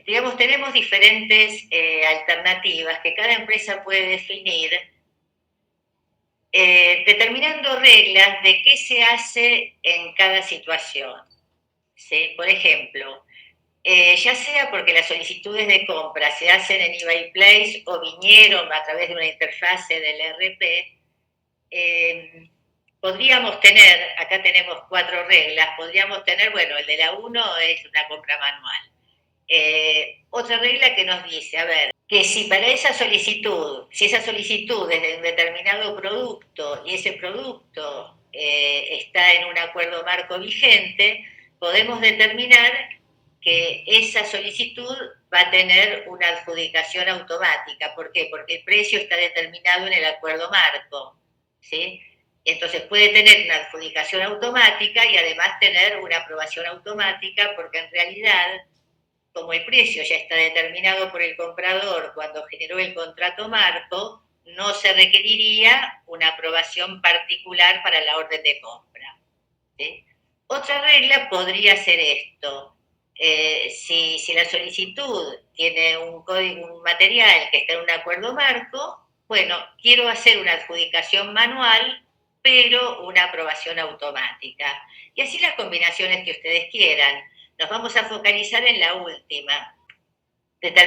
digamos, tenemos diferentes alternativas que cada empresa puede definir, determinando reglas de qué se hace en cada situación, ¿sí? Por ejemplo, ya sea porque las solicitudes de compra se hacen en eBay Place o vinieron a través de una interfase del ERP, podríamos tener, acá tenemos 4 reglas, podríamos tener, bueno, el de la 1 es una compra manual. Otra regla que nos dice, a ver, que si para esa solicitud es de un determinado producto y ese producto está en un acuerdo marco vigente, podemos determinar que esa solicitud va a tener una adjudicación automática. ¿Por qué? Porque el precio está determinado en el acuerdo marco, ¿sí? Entonces puede tener una adjudicación automática y además tener una aprobación automática, porque en realidad, como el precio ya está determinado por el comprador cuando generó el contrato marco, no se requeriría una aprobación particular para la orden de compra, ¿sí? Otra regla podría ser esto. Si la solicitud tiene un código, un material que está en un acuerdo marco, bueno, quiero hacer una adjudicación manual, pero una aprobación automática. Y así las combinaciones que ustedes quieran. Nos vamos a focalizar en la última.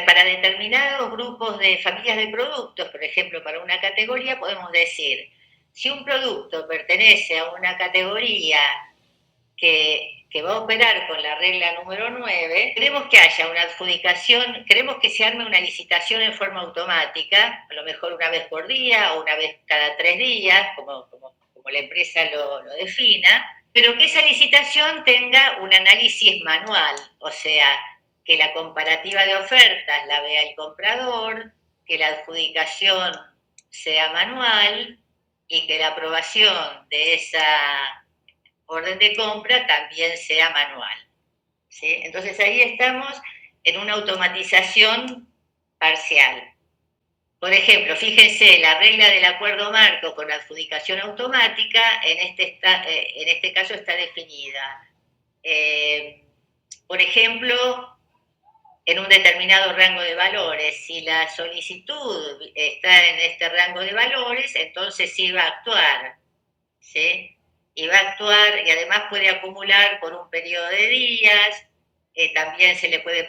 Para determinados grupos de familias de productos, por ejemplo, para una categoría, podemos decir, si un producto pertenece a una categoría que va a operar con la regla número 9, queremos que haya una adjudicación, queremos que se arme una licitación en forma automática, a lo mejor una vez por día o una vez cada 3 días, como la empresa lo defina, pero que esa licitación tenga un análisis manual, o sea, que la comparativa de ofertas la vea el comprador, que la adjudicación sea manual y que la aprobación de esa orden de compra también sea manual, ¿sí? Entonces ahí estamos en una automatización parcial. Por ejemplo, fíjense, la regla del acuerdo marco con adjudicación automática en este caso está definida. Por ejemplo, en un determinado rango de valores, si la solicitud está en este rango de valores, entonces sí va a actuar, ¿sí? Y va a actuar y además puede acumular por un periodo de días. También se le puede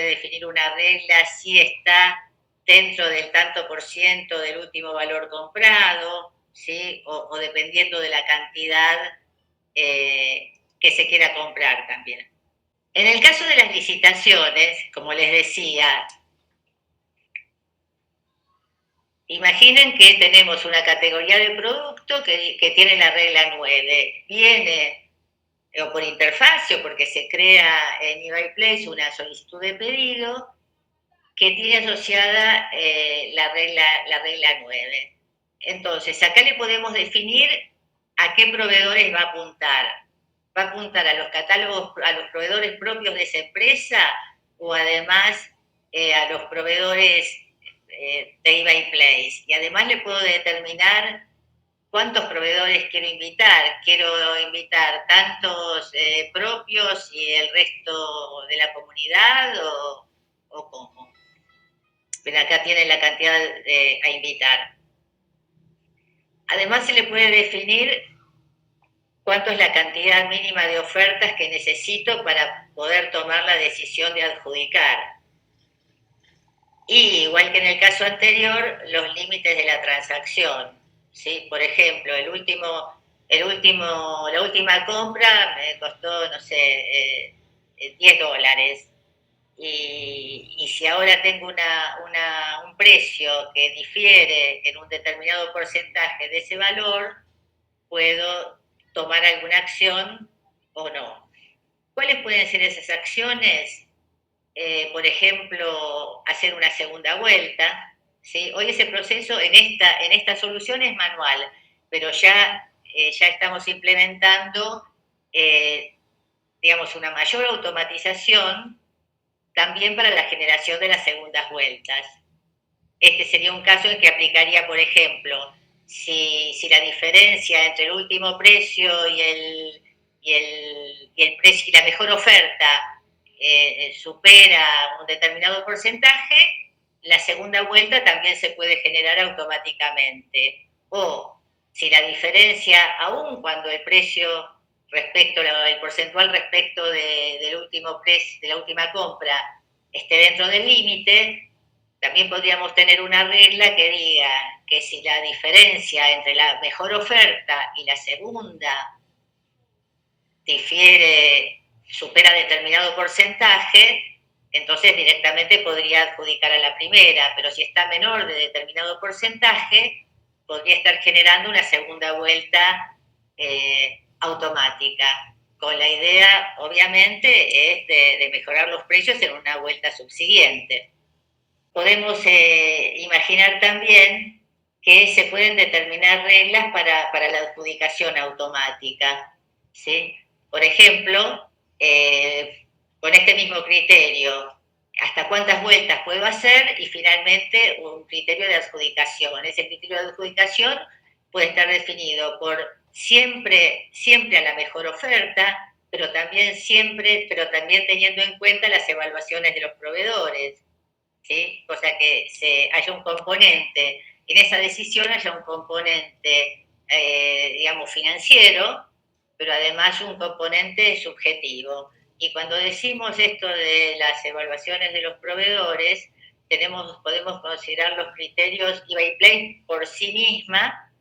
definir una regla si está dentro del tanto por ciento del último valor comprado, ¿sí? O dependiendo de la cantidad que se quiera comprar también. En el caso de las licitaciones, como les decía, imaginen que tenemos una categoría de producto que tiene la regla 9. Viene o por interfaz o porque se crea en eBay Place una solicitud de pedido que tiene asociada la regla 9. Entonces, acá le podemos definir a qué proveedores va a apuntar. ¿Va a apuntar a los catálogos, a los proveedores propios de esa empresa o además a los proveedores de eBay Place. Y además le puedo determinar cuántos proveedores quiero invitar. Quiero invitar tantos propios y el resto de la comunidad o cómo. Pero acá tienen la cantidad a invitar. Además se le puede definir cuánto es la cantidad mínima de ofertas que necesito para poder tomar la decisión de adjudicar. Y igual que en el caso anterior, los límites de la transacción. ¿Sí? Por ejemplo, la última compra me costó, no sé, $10. Y si ahora tengo un precio que difiere en un determinado porcentaje de ese valor, puedo tomar alguna acción o no. ¿Cuáles pueden ser esas acciones? Por ejemplo, hacer una segunda vuelta. ¿Sí? Hoy ese proceso en esta solución es manual, pero ya estamos implementando, digamos, una mayor automatización también para la generación de las segundas vueltas. Este sería un caso en que aplicaría, por ejemplo, si la diferencia entre el último precio y el precio y la mejor oferta supera un determinado porcentaje, la segunda vuelta también se puede generar automáticamente. O si la diferencia, aun cuando el precio el porcentual respecto del último precio, de la última compra, esté dentro del límite, también podríamos tener una regla que diga que si la diferencia entre la mejor oferta y la segunda supera determinado porcentaje, entonces directamente podría adjudicar a la primera, pero si está menor de determinado porcentaje, podría estar generando una segunda vuelta automática, con la idea, obviamente, es de mejorar los precios en una vuelta subsiguiente. Podemos imaginar también que se pueden determinar reglas para la adjudicación automática, ¿sí? Por ejemplo, con este mismo criterio, hasta cuántas vueltas puedo hacer y finalmente un criterio de adjudicación. Ese criterio de adjudicación puede estar definido por siempre a la mejor oferta, pero también teniendo en cuenta las evaluaciones de los proveedores, ¿sí? O sea que haya un componente, en esa decisión haya un componente, digamos, financiero, pero además un componente subjetivo. Y cuando decimos esto de las evaluaciones de los proveedores, podemos considerar los criterios. eBay Place por sí misma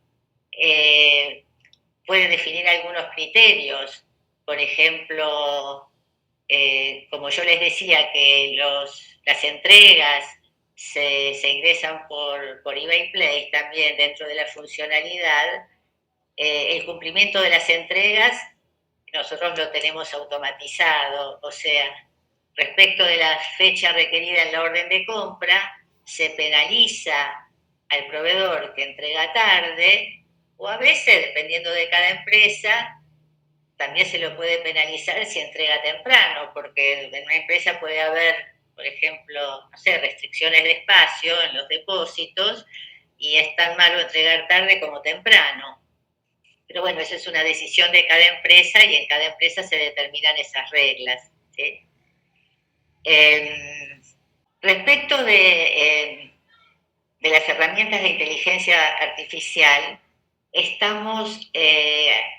puede definir algunos criterios. Por ejemplo, como yo les decía, que las entregas se ingresan por eBay Place también dentro de la funcionalidad. El cumplimiento de las entregas nosotros lo tenemos automatizado, o sea, respecto de la fecha requerida en la orden de compra, se penaliza al proveedor que entrega tarde, o a veces, dependiendo de cada empresa, también se lo puede penalizar si entrega temprano, porque en una empresa puede haber, por ejemplo, no sé, restricciones de espacio en los depósitos y es tan malo entregar tarde como temprano. Pero bueno, esa es una decisión de cada empresa y en cada empresa se determinan esas reglas, ¿sí? Respecto de las herramientas de inteligencia artificial,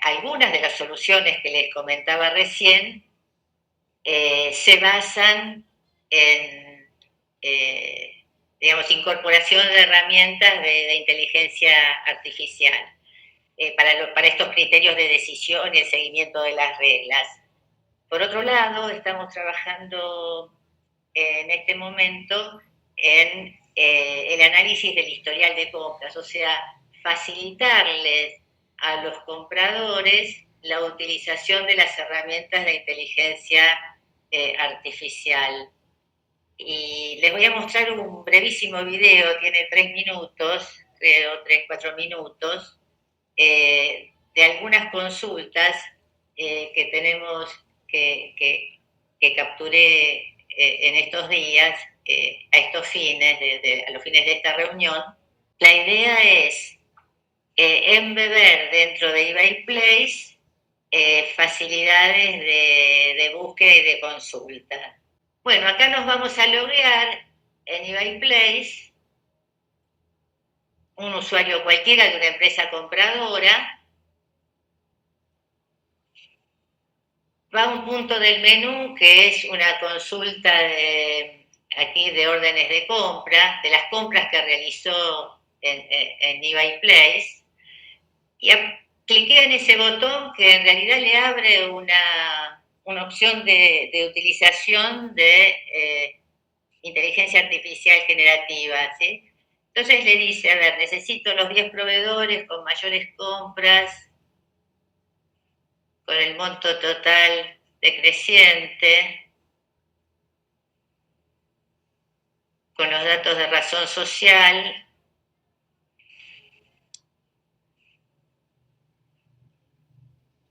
algunas de las soluciones que les comentaba recién se basan en, digamos, incorporación de herramientas de inteligencia artificial para estos criterios de decisión y el seguimiento de las reglas. Por otro lado, estamos trabajando en este momento en el análisis del historial de compras, o sea, facilitarles a los compradores la utilización de las herramientas de inteligencia artificial. Y les voy a mostrar un brevísimo video, tiene 3 minutos, creo, 3-4 minutos, de algunas consultas que capturé en estos días a estos fines, a los fines de esta reunión, la idea es embeber dentro de eBay Place facilidades de búsqueda y de consulta. Bueno, acá nos vamos a loguear en eBay Place, un usuario cualquiera de una empresa compradora, va a un punto del menú que es una consulta aquí de órdenes de compra, de las compras que realizó en eBay Place, y cliquea en ese botón que en realidad le abre una opción de utilización de inteligencia artificial generativa, ¿sí? Entonces le dice, a ver, necesito los 10 proveedores con mayores compras, con el monto total decreciente, con los datos de razón social,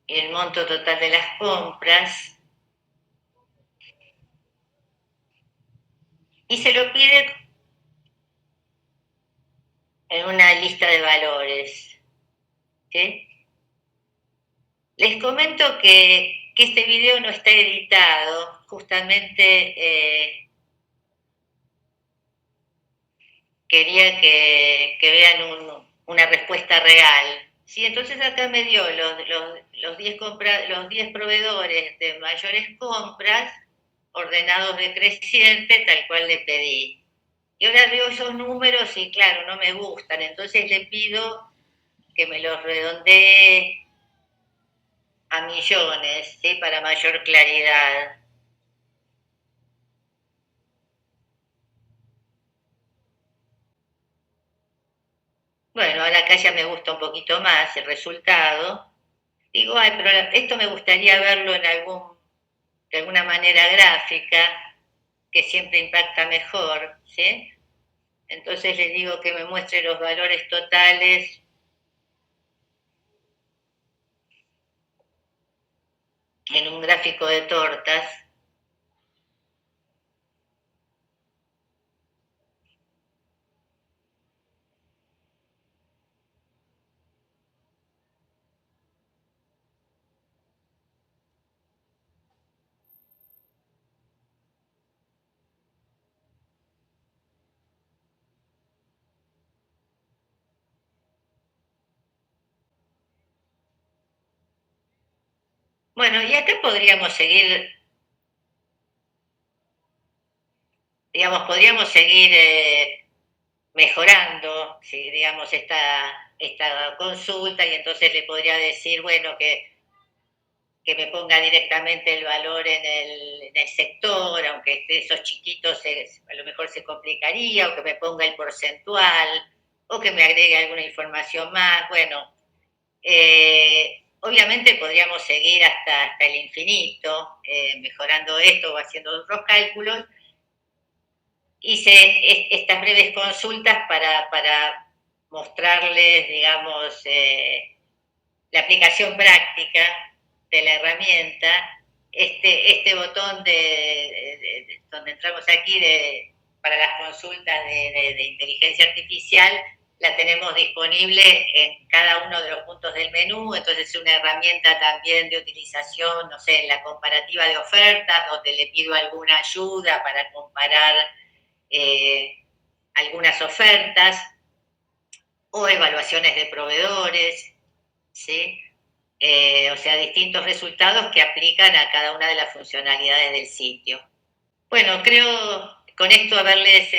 y el monto total de las compras, y se lo pide en una lista de valores, ¿sí? Les comento que este video no está editado, justamente quería que vean una respuesta real. Sí, entonces acá me dio los 10 proveedores de mayores compras, ordenados decreciente, tal cual le pedí. Y ahora veo esos números y claro, no me gustan, entonces le pido que me los redondee a millones, ¿sí? Para mayor claridad. Bueno, ahora acá ya me gusta un poquito más el resultado. Digo, ay, pero esto me gustaría verlo de alguna manera gráfica, que siempre impacta mejor, ¿sí? Entonces le digo que me muestre los valores totales en un gráfico de tortas. Bueno, y acá podríamos seguir, podríamos seguir mejorando, ¿sí? Digamos, esta consulta, y entonces le podría decir, bueno, que me ponga directamente el valor en el sector, aunque esos chiquitos a lo mejor se complicaría, o que me ponga el porcentual, o que me agregue alguna información más. Bueno, obviamente podríamos seguir hasta el infinito, mejorando esto o haciendo otros cálculos. Hice estas breves consultas para mostrarles, digamos, la aplicación práctica de la herramienta. Este botón donde entramos aquí para las consultas de inteligencia artificial, la tenemos disponible en cada uno de los puntos del menú, entonces es una herramienta también de utilización, no sé, en la comparativa de ofertas, donde le pido alguna ayuda para comparar algunas ofertas, o evaluaciones de proveedores, ¿sí? O sea, distintos resultados que aplican a cada una de las funcionalidades del sitio. Bueno, creo con esto haberles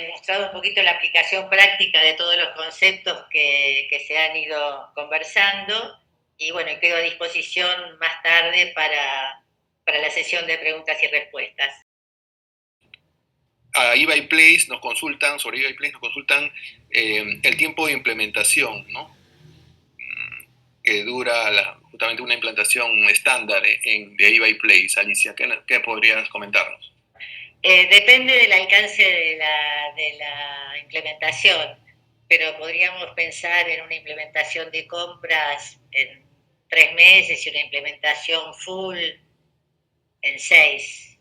mostrado un poquito la aplicación práctica de todos los conceptos que se han ido conversando, y bueno, quedo a disposición más tarde para la sesión de preguntas y respuestas. A eBay Place nos consultan, sobre eBay Place nos consultan el tiempo de implementación, ¿no? Que dura justamente una implantación estándar de eBay Place. Alicia, ¿qué podrías comentarnos? Depende del alcance de la implementación, pero podríamos pensar en una implementación de compras en 3 meses y una implementación full en 6.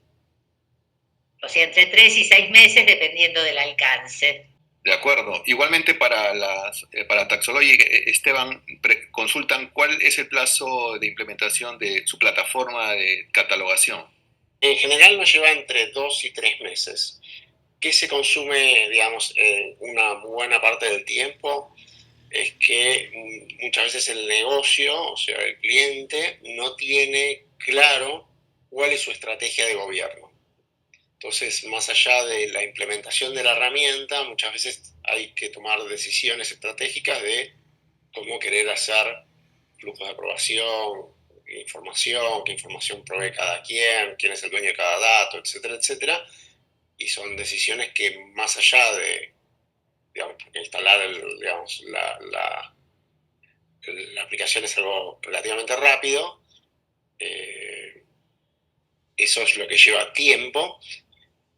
O sea, entre 3 y 6 meses dependiendo del alcance. De acuerdo. Igualmente para Taxology, Esteban, consultan cuál es el plazo de implementación de su plataforma de catalogación. En general nos lleva entre 2 y 3 meses. ¿Qué se consume, digamos, una buena parte del tiempo? Es que muchas veces el negocio, o sea, el cliente, no tiene claro cuál es su estrategia de gobierno. Entonces, más allá de la implementación de la herramienta, muchas veces hay que tomar decisiones estratégicas de cómo querer hacer flujos de aprobación, información, qué información provee cada quién es el dueño de cada dato, etcétera, etcétera. Y son decisiones que más allá de, digamos, porque instalar la aplicación es algo relativamente rápido, eso es lo que lleva tiempo.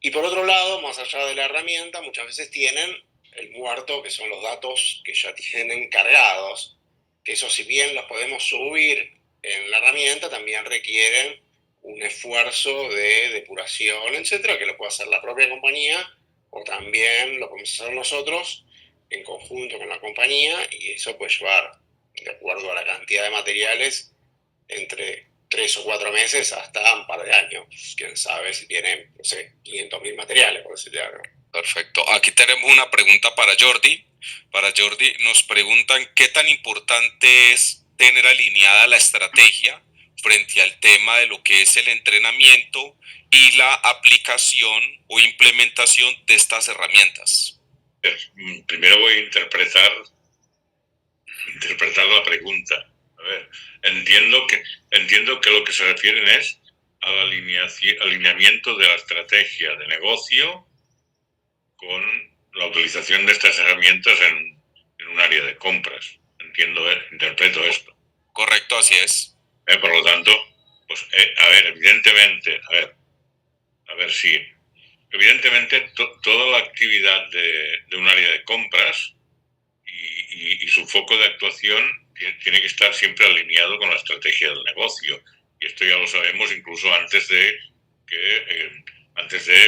Y por otro lado, más allá de la herramienta, muchas veces tienen el muerto, que son los datos que ya tienen cargados, que eso si bien los podemos subir en la herramienta, también requieren un esfuerzo de depuración, etcétera, que lo puede hacer la propia compañía o también lo podemos hacer nosotros en conjunto con la compañía, y eso puede llevar, de acuerdo a la cantidad de materiales, entre 3 o 4 meses hasta un par de años. Quién sabe si tienen, no sé, 500.000 materiales, por decirte algo. Perfecto. Aquí tenemos una pregunta para Jordi. Para Jordi nos preguntan qué tan importante es tener alineada la estrategia frente al tema de lo que es el entrenamiento y la aplicación o implementación de estas herramientas. Primero voy a interpretar la pregunta. A ver, entiendo que lo que se refieren es al alineamiento de la estrategia de negocio con la utilización de estas herramientas en un área de compras. Interpreto esto. Correcto, así es. Por lo tanto, pues, evidentemente, sí. Evidentemente, toda la actividad de un área de compras y su foco de actuación tiene que estar siempre alineado con la estrategia del negocio. Y esto ya lo sabemos incluso antes de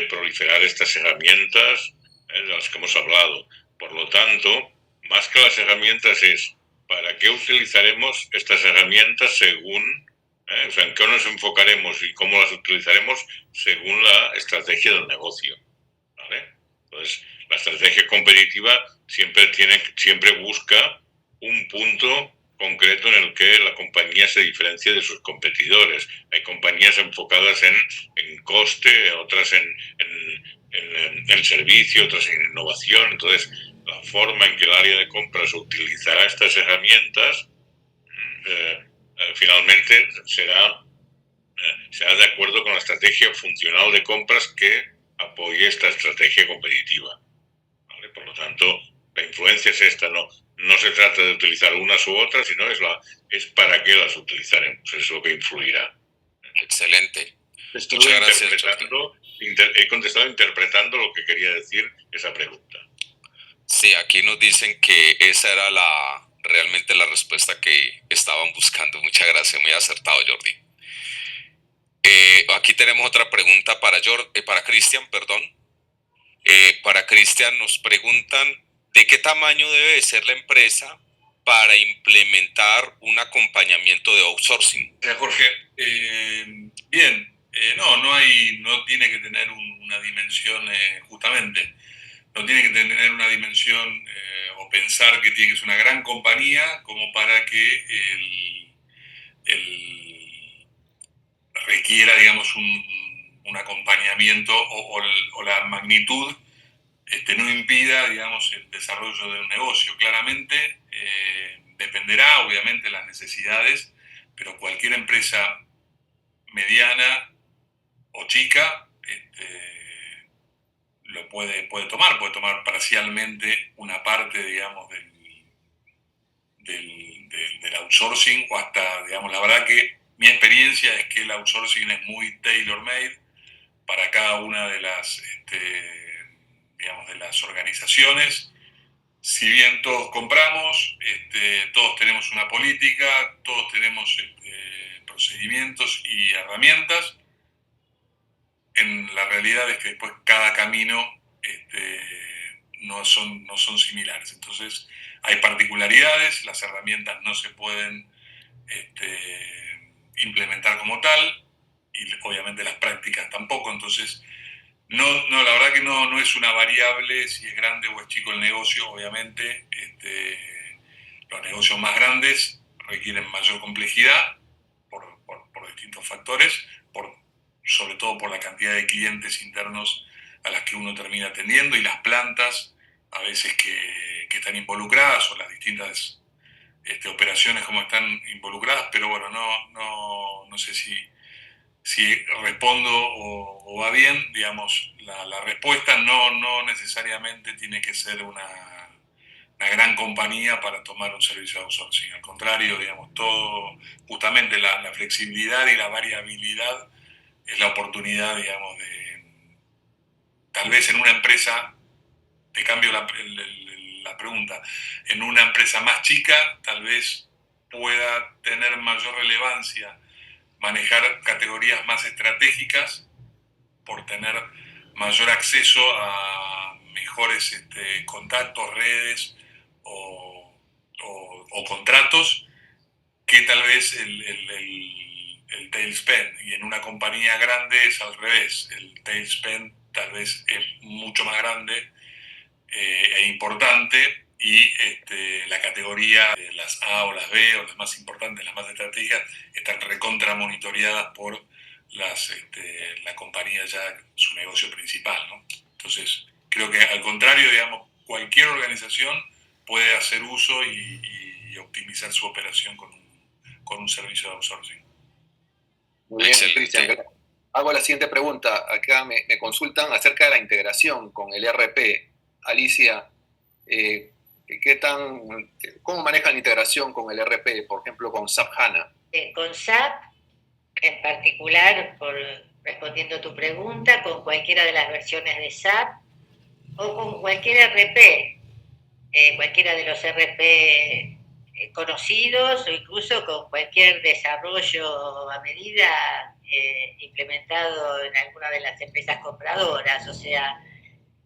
proliferar estas herramientas de las que hemos hablado. Por lo tanto, más que las herramientas es para qué utilizaremos estas herramientas según, o sea, en qué nos enfocaremos y cómo las utilizaremos según la estrategia del negocio, ¿vale? Entonces, la estrategia competitiva siempre busca un punto concreto en el que la compañía se diferencia de sus competidores. Hay compañías enfocadas en coste, otras en servicio, otras en innovación. Entonces, la forma en que el área de compras utilizará estas herramientas finalmente será de acuerdo con la estrategia funcional de compras que apoye esta estrategia competitiva, ¿vale? Por lo tanto, la influencia es esta, no se trata de utilizar unas u otras, sino es para qué las utilizaremos, es lo que influirá. Excelente. Muchas gracias. He contestado interpretando lo que quería decir esa pregunta. Sí, aquí nos dicen que esa era realmente la respuesta que estaban buscando. Muchas gracias, muy acertado, Jordi. Aquí tenemos otra pregunta para Cristian, perdón. Para Cristian nos preguntan ¿de qué tamaño debe ser la empresa para implementar un acompañamiento de outsourcing? Jorge, bien, no tiene que tener una dimensión justamente. No tiene que tener una dimensión o pensar que tiene que ser una gran compañía como para que requiera, digamos, un acompañamiento o la magnitud no impida, digamos, el desarrollo de un negocio. Claramente dependerá, obviamente, de las necesidades, pero cualquier empresa mediana o chica lo puede tomar parcialmente una parte, digamos, del outsourcing, o hasta, digamos, la verdad que mi experiencia es que el outsourcing es muy tailor-made para cada una de las, digamos, de las organizaciones. Si bien todos compramos, todos tenemos una política, todos tenemos procedimientos y herramientas, en la realidad es que después cada camino no son similares. Entonces hay particularidades, las herramientas no se pueden implementar como tal, y obviamente las prácticas tampoco. Entonces no, la verdad que no es una variable si es grande o es chico el negocio. Obviamente los negocios más grandes requieren mayor complejidad por distintos factores, sobre todo por la cantidad de clientes internos a las que uno termina atendiendo, y las plantas a veces que están involucradas, o las distintas operaciones como están involucradas. Pero bueno, no sé si respondo o va bien. Digamos, la respuesta no necesariamente tiene que ser una gran compañía para tomar un servicio de outsourcing. Al contrario, digamos, todo, justamente la flexibilidad y la variabilidad es la oportunidad, digamos, de tal vez en una empresa, te cambio la pregunta, en una empresa más chica tal vez pueda tener mayor relevancia manejar categorías más estratégicas por tener mayor acceso a mejores contactos, redes o contratos, que tal vez el tail spend. Y en una compañía grande es al revés, el tail spend tal vez es mucho más grande e importante, y la categoría de las A o las B, o las más importantes, las más estratégicas, están recontra monitoreadas por la compañía, ya su negocio principal, ¿no? Entonces, creo que al contrario, digamos, cualquier organización puede hacer uso y optimizar su operación con un servicio de outsourcing. Muy bien, Cristian. Hago la siguiente pregunta. Acá me consultan acerca de la integración con el ERP. Alicia, ¿cómo manejan la integración con el ERP, por ejemplo, con SAP HANA? Con SAP, en particular, respondiendo a tu pregunta, con cualquiera de las versiones de SAP o con cualquier ERP, cualquiera de los ERP conocidos, o incluso con cualquier desarrollo a medida implementado en alguna de las empresas compradoras. O sea,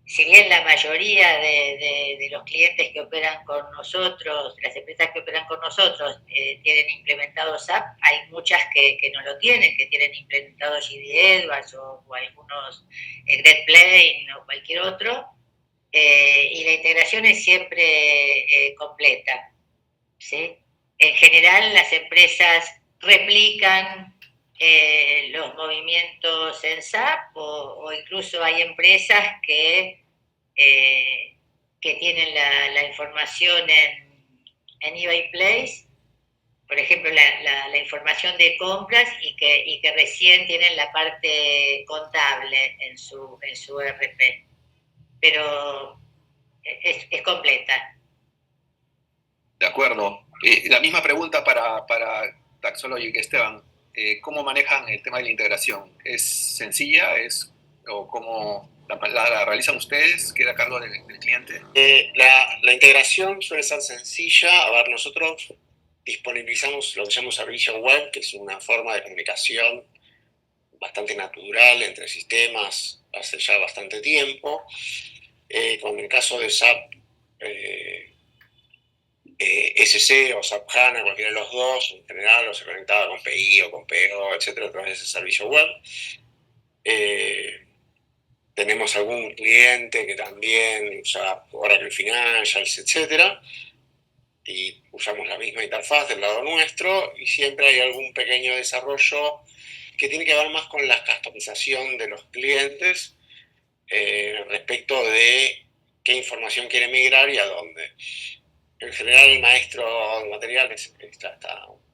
si bien la mayoría de los clientes que operan con nosotros, las empresas que operan con nosotros, tienen implementado SAP, hay muchas que no lo tienen, que tienen implementado GD Edwards o algunos Great Plain o cualquier otro, y la integración es siempre completa, ¿sí? En general, las empresas replican los movimientos en SAP, o incluso hay empresas que tienen la información en eBay Place, por ejemplo, la información de compras, y que recién tienen la parte contable en su ERP. Pero es completa. De acuerdo. La misma pregunta para Taxologic, Esteban. ¿Cómo manejan el tema de la integración? ¿Es sencilla? ¿O cómo la realizan ustedes? ¿Queda a cargo del cliente? La integración suele ser sencilla. A ver, nosotros disponibilizamos lo que se llama un servicio web, que es una forma de comunicación bastante natural entre sistemas hace ya bastante tiempo. Con el caso de SAP SC o SAP HANA, cualquiera de los dos, en general, o se conectaba con PI o con PO, etcétera, a través de ese servicio web. Tenemos algún cliente que también usa Oracle Financials, etcétera, y usamos la misma interfaz del lado nuestro, y siempre hay algún pequeño desarrollo que tiene que ver más con la customización de los clientes respecto de qué información quiere migrar y a dónde. En general, el maestro de materiales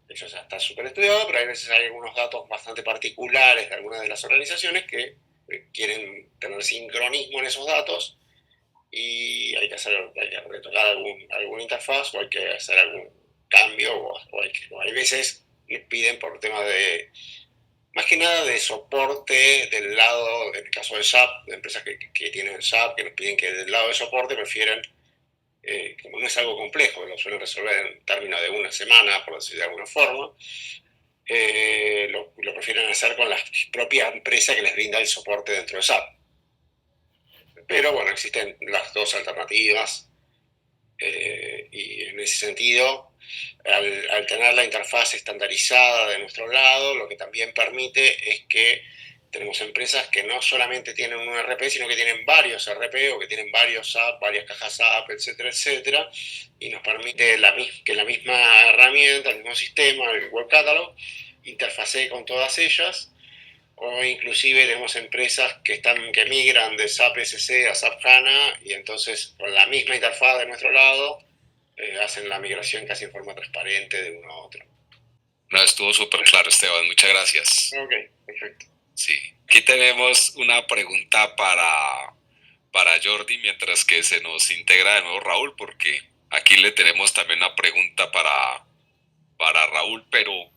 eso ya está súper estudiado, pero hay veces hay algunos datos bastante particulares de algunas de las organizaciones que quieren tener sincronismo en esos datos, y hay que retocar alguna interfaz, o hay que hacer algún cambio, o hay veces les piden por temas de, más que nada, de soporte del lado, en el caso de SAP, de empresas que tienen SAP, que nos piden que del lado de soporte prefieren, como no es algo complejo, lo suelen resolver en términos de una semana, por decir de alguna forma, lo prefieren hacer con la propia empresa que les brinda el soporte dentro de SAP. Pero bueno, existen las dos alternativas y en ese sentido, al tener la interfaz estandarizada de nuestro lado, lo que también permite es que tenemos empresas que no solamente tienen un ERP, sino que tienen varios ERP o que tienen varios SAP, varias cajas SAP, etcétera, etcétera, y nos permite que la misma herramienta, el mismo sistema, el Web Catalog, interfacee con todas ellas, o inclusive tenemos empresas que migran de SAP SC a SAP HANA y entonces con la misma interfaz de nuestro lado hacen la migración casi en forma transparente de uno a otro. No, estuvo súper claro, Esteban, muchas gracias. Ok, perfecto. Sí, aquí tenemos una pregunta para Jordi, mientras que se nos integra de nuevo Raúl, porque aquí le tenemos también una pregunta para Raúl, pero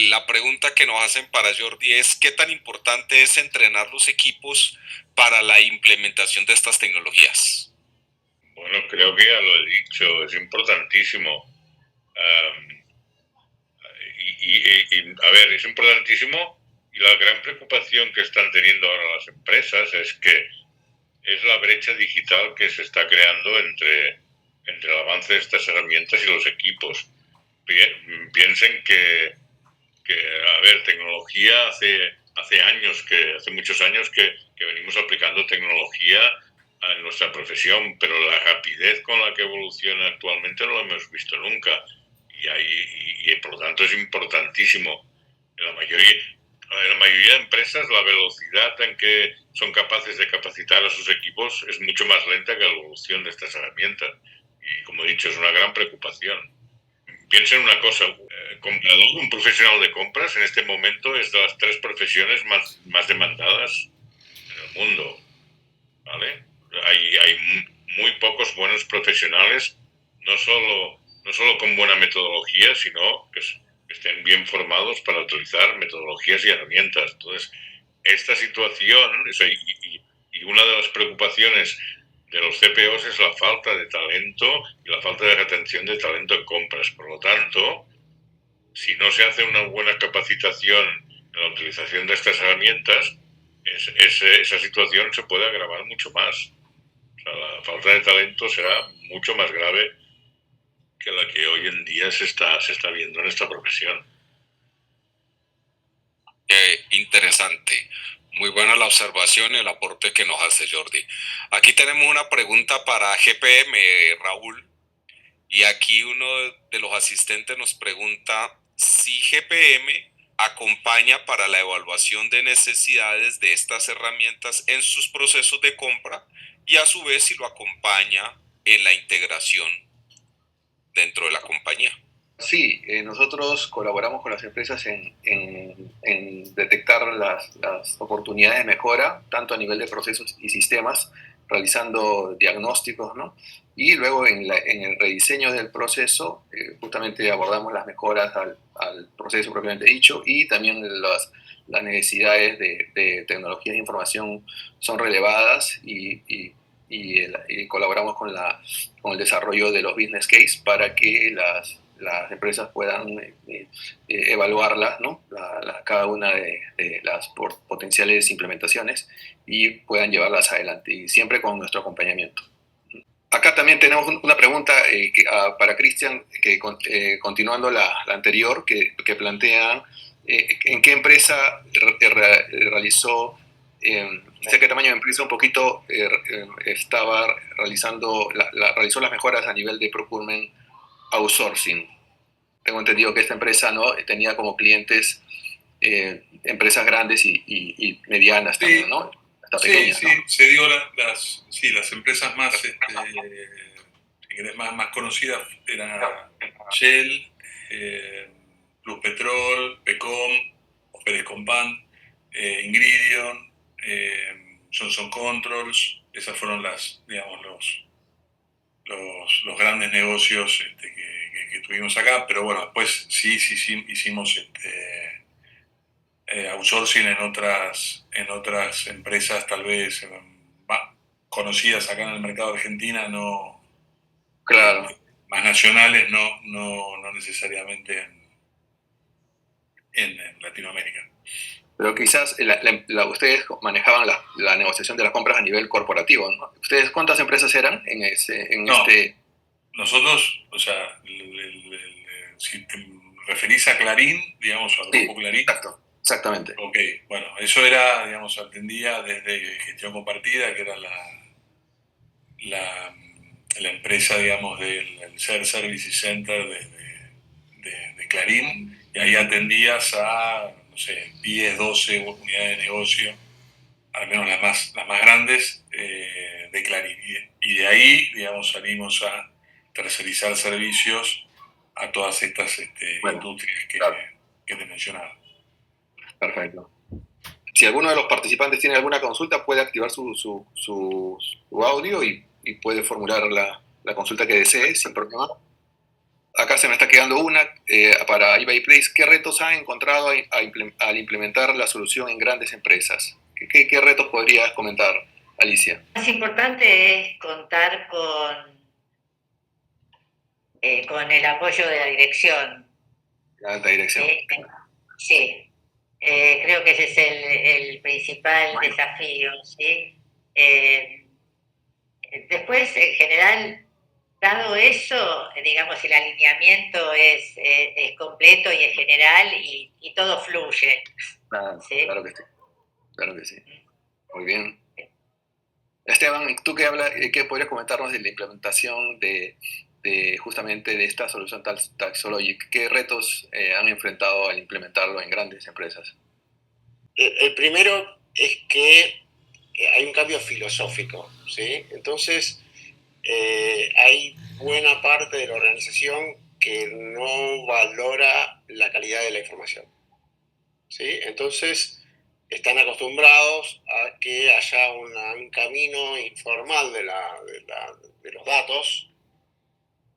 la pregunta que nos hacen para Jordi es ¿qué tan importante es entrenar los equipos para la implementación de estas tecnologías? Bueno, creo que ya lo he dicho, es importantísimo. A ver, es importantísimo, y la gran preocupación que están teniendo ahora las empresas es que es la brecha digital que se está creando entre el avance de estas herramientas y los equipos. Piensen que a ver, tecnología hace muchos años que venimos aplicando tecnología en nuestra profesión, pero la rapidez con la que evoluciona actualmente no la hemos visto nunca. Y por lo tanto es importantísimo. En la mayoría de empresas la velocidad en que son capaces de capacitar a sus equipos es mucho más lenta que la evolución de estas herramientas. Y como he dicho, es una gran preocupación. Piensa en una cosa, comprador, un profesional de compras en este momento es de las 3 profesiones más demandadas en el mundo, ¿vale? Hay muy pocos buenos profesionales, no solo con buena metodología, sino que estén bien formados para utilizar metodologías y herramientas. Entonces, esta situación, y una de las preocupaciones de los CPOs es la falta de talento y la falta de retención de talento en compras. Por lo tanto, si no se hace una buena capacitación en la utilización de estas herramientas, esa situación se puede agravar mucho más. O sea, la falta de talento será mucho más grave que la que hoy en día se está viendo en esta profesión. Interesante. Muy buena la observación y el aporte que nos hace Jordi. Aquí tenemos una pregunta para GPM, Raúl. Y aquí uno de los asistentes nos pregunta si GPM acompaña para la evaluación de necesidades de estas herramientas en sus procesos de compra y a su vez si lo acompaña en la integración dentro de la compañía. Sí, nosotros colaboramos con las empresas en detectar las oportunidades de mejora, tanto a nivel de procesos y sistemas, realizando diagnósticos, ¿no? Y luego en el rediseño del proceso, justamente abordamos las mejoras al proceso propiamente dicho, y también las necesidades de tecnología de información son relevadas y colaboramos con el desarrollo de los business case para que las empresas puedan evaluarlas, ¿no? Cada una de las potenciales implementaciones y puedan llevarlas adelante, y siempre con nuestro acompañamiento. Acá también tenemos una pregunta para Cristian, continuando la anterior, que plantea en qué empresa realizó, sé qué tamaño de empresa un poquito estaba realizó las mejoras a nivel de procurement outsourcing. Tengo entendido que esta empresa, ¿no?, tenía como clientes empresas grandes y medianas también, ¿no? Hasta pequeñas, sí, ¿no? se dio las empresas más conocidas eran Shell, Plus Petrol, Pecom, Pérez Compán, Ingridion, Johnson Controls. Esas fueron los grandes negocios que tuvimos acá, pero bueno, después sí hicimos outsourcing en otras empresas tal vez más conocidas acá en el mercado argentino, no, Claro. más nacionales, no necesariamente en Latinoamérica. Pero quizás ustedes manejaban la negociación de las compras a nivel corporativo, ¿no? ¿Ustedes cuántas empresas eran No, nosotros, o sea, si te referís a Clarín, digamos, al grupo Clarín. Exacto, exactamente. Ok, bueno, eso era, digamos, atendía desde gestión compartida, que era la empresa, digamos, del Shared Services Center de Clarín, y ahí atendías a, no sé, 10, 12 unidades de negocio, al menos las más grandes, de Clarín. Y de ahí, digamos, salimos a tercerizar servicios a todas estas industrias que te mencionaba. Perfecto. Si alguno de los participantes tiene alguna consulta, puede activar su audio y puede formular la consulta que desee sin problema. Acá se me está quedando una para eBay Place. ¿Qué retos han encontrado al implementar la solución en grandes empresas? ¿Qué retos podrías comentar, Alicia? Lo más importante es contar con el apoyo de la dirección. La alta dirección. Sí, creo que ese es el principal desafío, ¿sí? Después, en general, dado eso, digamos, el alineamiento es completo y es general y todo fluye. ¿Sí? Claro que sí. Claro que sí. Muy bien. Esteban, ¿tú qué podrías comentarnos de la implementación justamente de esta solución Taxologic? ¿Qué retos han enfrentado al implementarlo en grandes empresas? El primero es que hay un cambio filosófico, ¿sí? Entonces, hay buena parte de la organización que no valora la calidad de la información, ¿sí? Entonces, están acostumbrados a que haya un camino informal de los datos,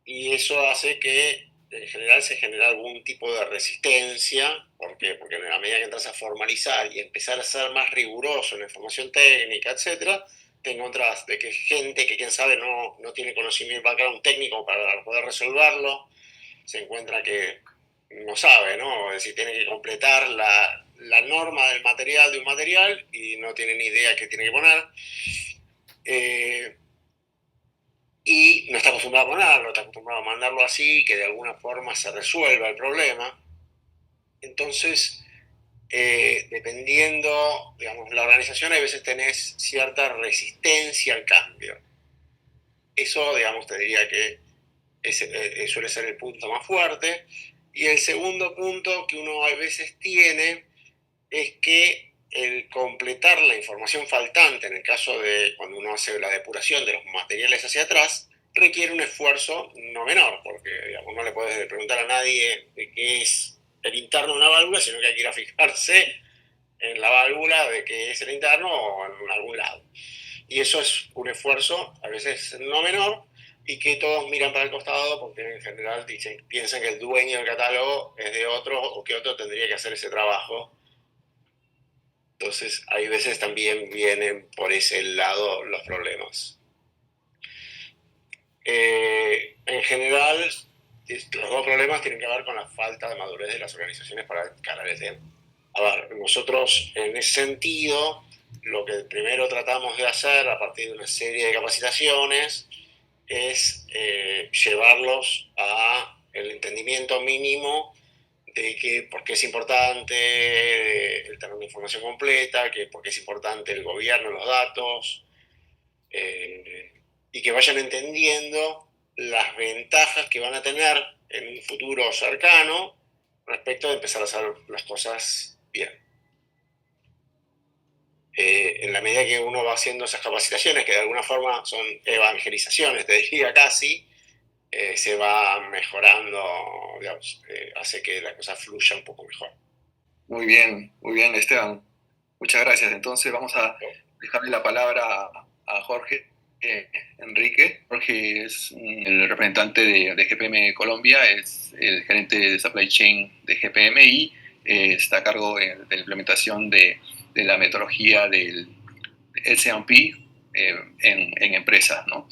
y eso hace que en general se genera algún tipo de resistencia. ¿Por qué? Porque en la medida que entras a formalizar y empezar a ser más riguroso en la información técnica, etcétera, te encontrás de que gente que, quién sabe, no tiene conocimiento, background técnico para poder resolverlo, se encuentra que no sabe, ¿no? Es decir, tiene que completar la norma del material de un material y no tiene ni idea qué tiene que poner. Y no está acostumbrado a ponerlo, está acostumbrado a mandarlo así, que de alguna forma se resuelva el problema. Entonces, dependiendo, digamos, la organización, a veces tenés cierta resistencia al cambio. Eso, digamos, te diría que suele ser el punto más fuerte. Y el segundo punto que uno a veces tiene es que el completar la información faltante, en el caso de cuando uno hace la depuración de los materiales hacia atrás, requiere un esfuerzo no menor, porque, digamos, no le puedes preguntar a nadie de qué es el interno de una válvula, sino que hay que ir a fijarse en la válvula de qué es el interno o en algún lado. Y eso es un esfuerzo a veces no menor, y que todos miran para el costado porque en general piensan que el dueño del catálogo es de otro, o que otro tendría que hacer ese trabajo. Entonces, hay veces también vienen por ese lado los problemas. En general, los dos problemas tienen que ver con la falta de madurez de las organizaciones para encarar el tema. A ver, nosotros en ese sentido, lo que primero tratamos de hacer a partir de una serie de capacitaciones es llevarlos a el entendimiento mínimo de que por qué es importante el tener una información completa, que por qué es importante el gobierno, los datos, y que vayan entendiendo las ventajas que van a tener en un futuro cercano respecto de empezar a hacer las cosas bien. En la medida que uno va haciendo esas capacitaciones, que de alguna forma son evangelizaciones, te diría casi, se va mejorando, digamos, hace que la cosa fluya un poco mejor. Muy bien, Esteban. Muchas gracias. Entonces vamos a dejarle la palabra a Jorge Enrique. Jorge es el representante de GPM Colombia, es el gerente de Supply Chain de GPM y está a cargo de la implementación de la metodología del S&P en empresas, ¿no?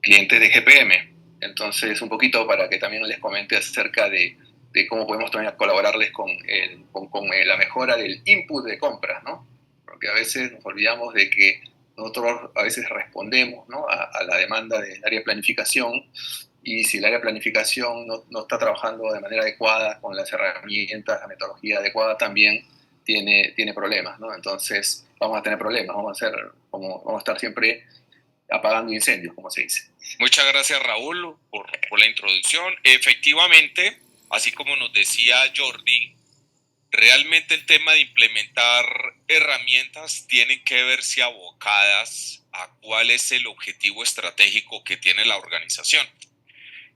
Clientes de GPM. Entonces, un poquito para que también les comente acerca de de cómo podemos también colaborarles con la mejora del input de compras, ¿no? Porque a veces nos olvidamos de que nosotros a veces respondemos, ¿no?, a la demanda del área de planificación, y si el área de planificación no está trabajando de manera adecuada, con las herramientas, la metodología adecuada, también tiene problemas, ¿no? Entonces vamos a tener problemas, vamos a estar siempre apagando incendios, como se dice. Muchas gracias, Raúl, por la introducción. Efectivamente, así como nos decía Jordi, realmente el tema de implementar herramientas tienen que verse abocadas a cuál es el objetivo estratégico que tiene la organización.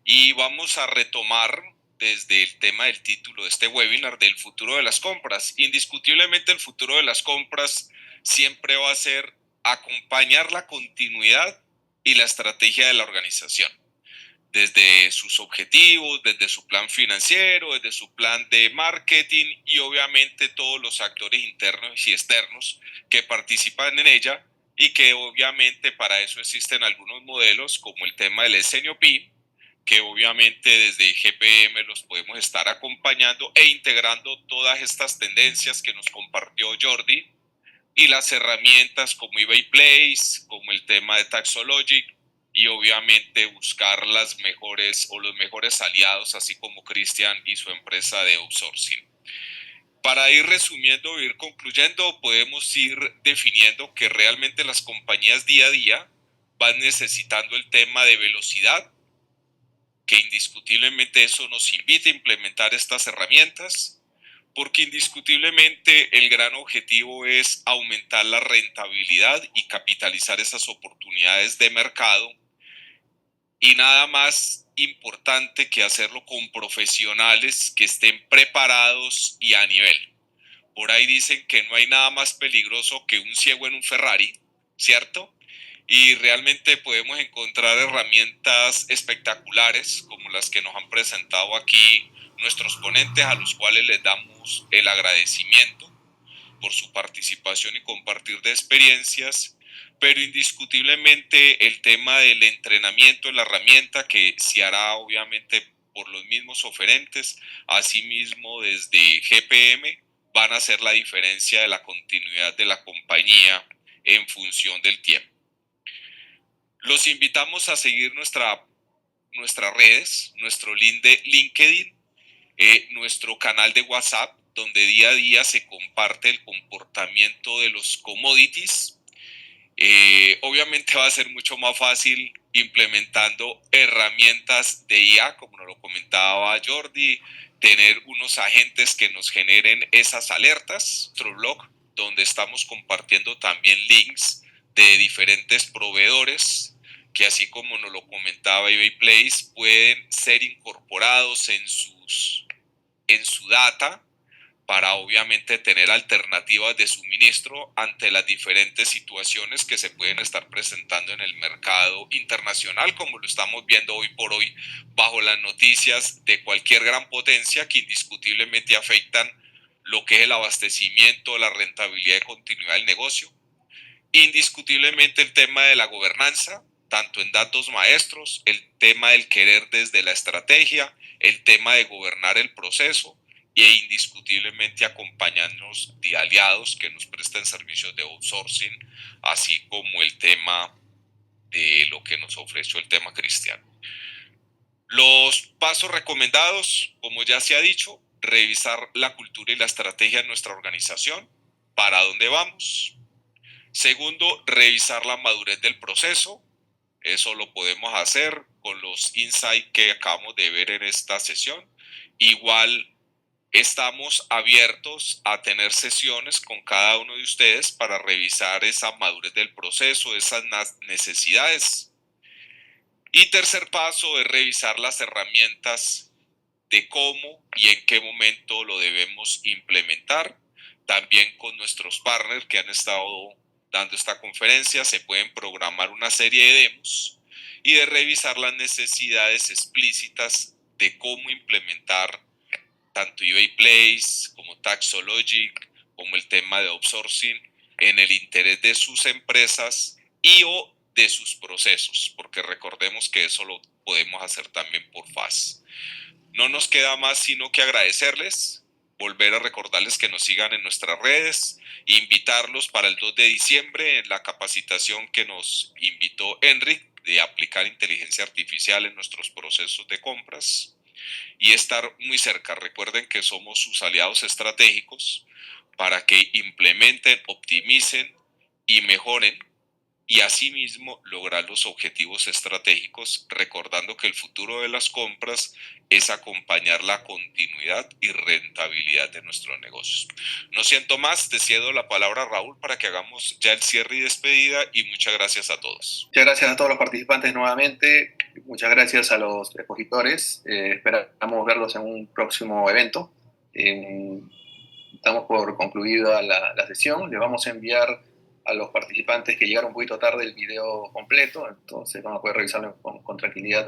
Y vamos a retomar desde el tema del título de este webinar, del futuro de las compras. Indiscutiblemente el futuro de las compras siempre va a ser acompañar la continuidad y la estrategia de la organización, desde sus objetivos, desde su plan financiero, desde su plan de marketing y obviamente todos los actores internos y externos que participan en ella, y que obviamente para eso existen algunos modelos como el tema del SNOP, que obviamente desde GPM los podemos estar acompañando e integrando todas estas tendencias que nos compartió Jordi, y las herramientas como eBay Place, como el tema de Taxologic, y obviamente buscar las mejores o los mejores aliados, así como Cristian y su empresa de outsourcing. Para ir resumiendo e ir concluyendo, podemos ir definiendo que realmente las compañías día a día van necesitando el tema de velocidad, que indiscutiblemente eso nos invita a implementar estas herramientas, porque indiscutiblemente el gran objetivo es aumentar la rentabilidad y capitalizar esas oportunidades de mercado, y nada más importante que hacerlo con profesionales que estén preparados y a nivel. Por ahí dicen que no hay nada más peligroso que un ciego en un Ferrari, ¿cierto? Y realmente podemos encontrar herramientas espectaculares como las que nos han presentado aquí nuestros ponentes, a los cuales les damos el agradecimiento por su participación y compartir de experiencias, pero indiscutiblemente el tema del entrenamiento en la herramienta, que se hará obviamente por los mismos oferentes, asimismo desde GPM, van a hacer la diferencia de la continuidad de la compañía en función del tiempo. Los invitamos a seguir nuestras redes, nuestro link de LinkedIn, nuestro canal de WhatsApp, donde día a día se comparte el comportamiento de los commodities. Obviamente va a ser mucho más fácil implementando herramientas de IA, como nos lo comentaba Jordi, tener unos agentes que nos generen esas alertas. Nuestro blog, donde estamos compartiendo también links de diferentes proveedores que, así como nos lo comentaba eBay Place, pueden ser incorporados en su data para obviamente tener alternativas de suministro ante las diferentes situaciones que se pueden estar presentando en el mercado internacional, como lo estamos viendo hoy por hoy bajo las noticias de cualquier gran potencia que indiscutiblemente afectan lo que es el abastecimiento, la rentabilidad y continuidad del negocio. Indiscutiblemente el tema de la gobernanza, tanto en datos maestros, el tema del querer desde la estrategia, el tema de gobernar el proceso, e indiscutiblemente acompañarnos de aliados que nos presten servicios de outsourcing, así como el tema de lo que nos ofreció el tema Cristian. Los pasos recomendados, como ya se ha dicho, revisar la cultura y la estrategia de nuestra organización, para dónde vamos. Segundo, revisar la madurez del proceso. Eso lo podemos hacer con los insights que acabamos de ver en esta sesión. Igual estamos abiertos a tener sesiones con cada uno de ustedes para revisar esa madurez del proceso, esas necesidades. Y tercer paso es revisar las herramientas de cómo y en qué momento lo debemos implementar. También con nuestros partners que han estado dando esta conferencia se pueden programar una serie de demos y de revisar las necesidades explícitas de cómo implementar tanto eBay Place como Taxologic, como el tema de outsourcing, en el interés de sus empresas y o de sus procesos, porque recordemos que eso lo podemos hacer también por fase. No nos queda más sino que agradecerles, volver a recordarles que nos sigan en nuestras redes, invitarlos para el 2 de diciembre en la capacitación que nos invitó Enric de aplicar inteligencia artificial en nuestros procesos de compras y estar muy cerca. Recuerden que somos sus aliados estratégicos para que implementen, optimicen y mejoren y asimismo lograr los objetivos estratégicos, recordando que el futuro de las compras es acompañar la continuidad y rentabilidad de nuestros negocios. No siento más, te cedo la palabra a Raúl para que hagamos ya el cierre y despedida y muchas gracias a todos. Muchas gracias a todos los participantes nuevamente, muchas gracias a los expositores, esperamos verlos en un próximo evento. Damos por concluida la sesión, les vamos a enviar a los participantes que llegaron un poquito tarde el video completo, entonces van a poder revisarlo con tranquilidad.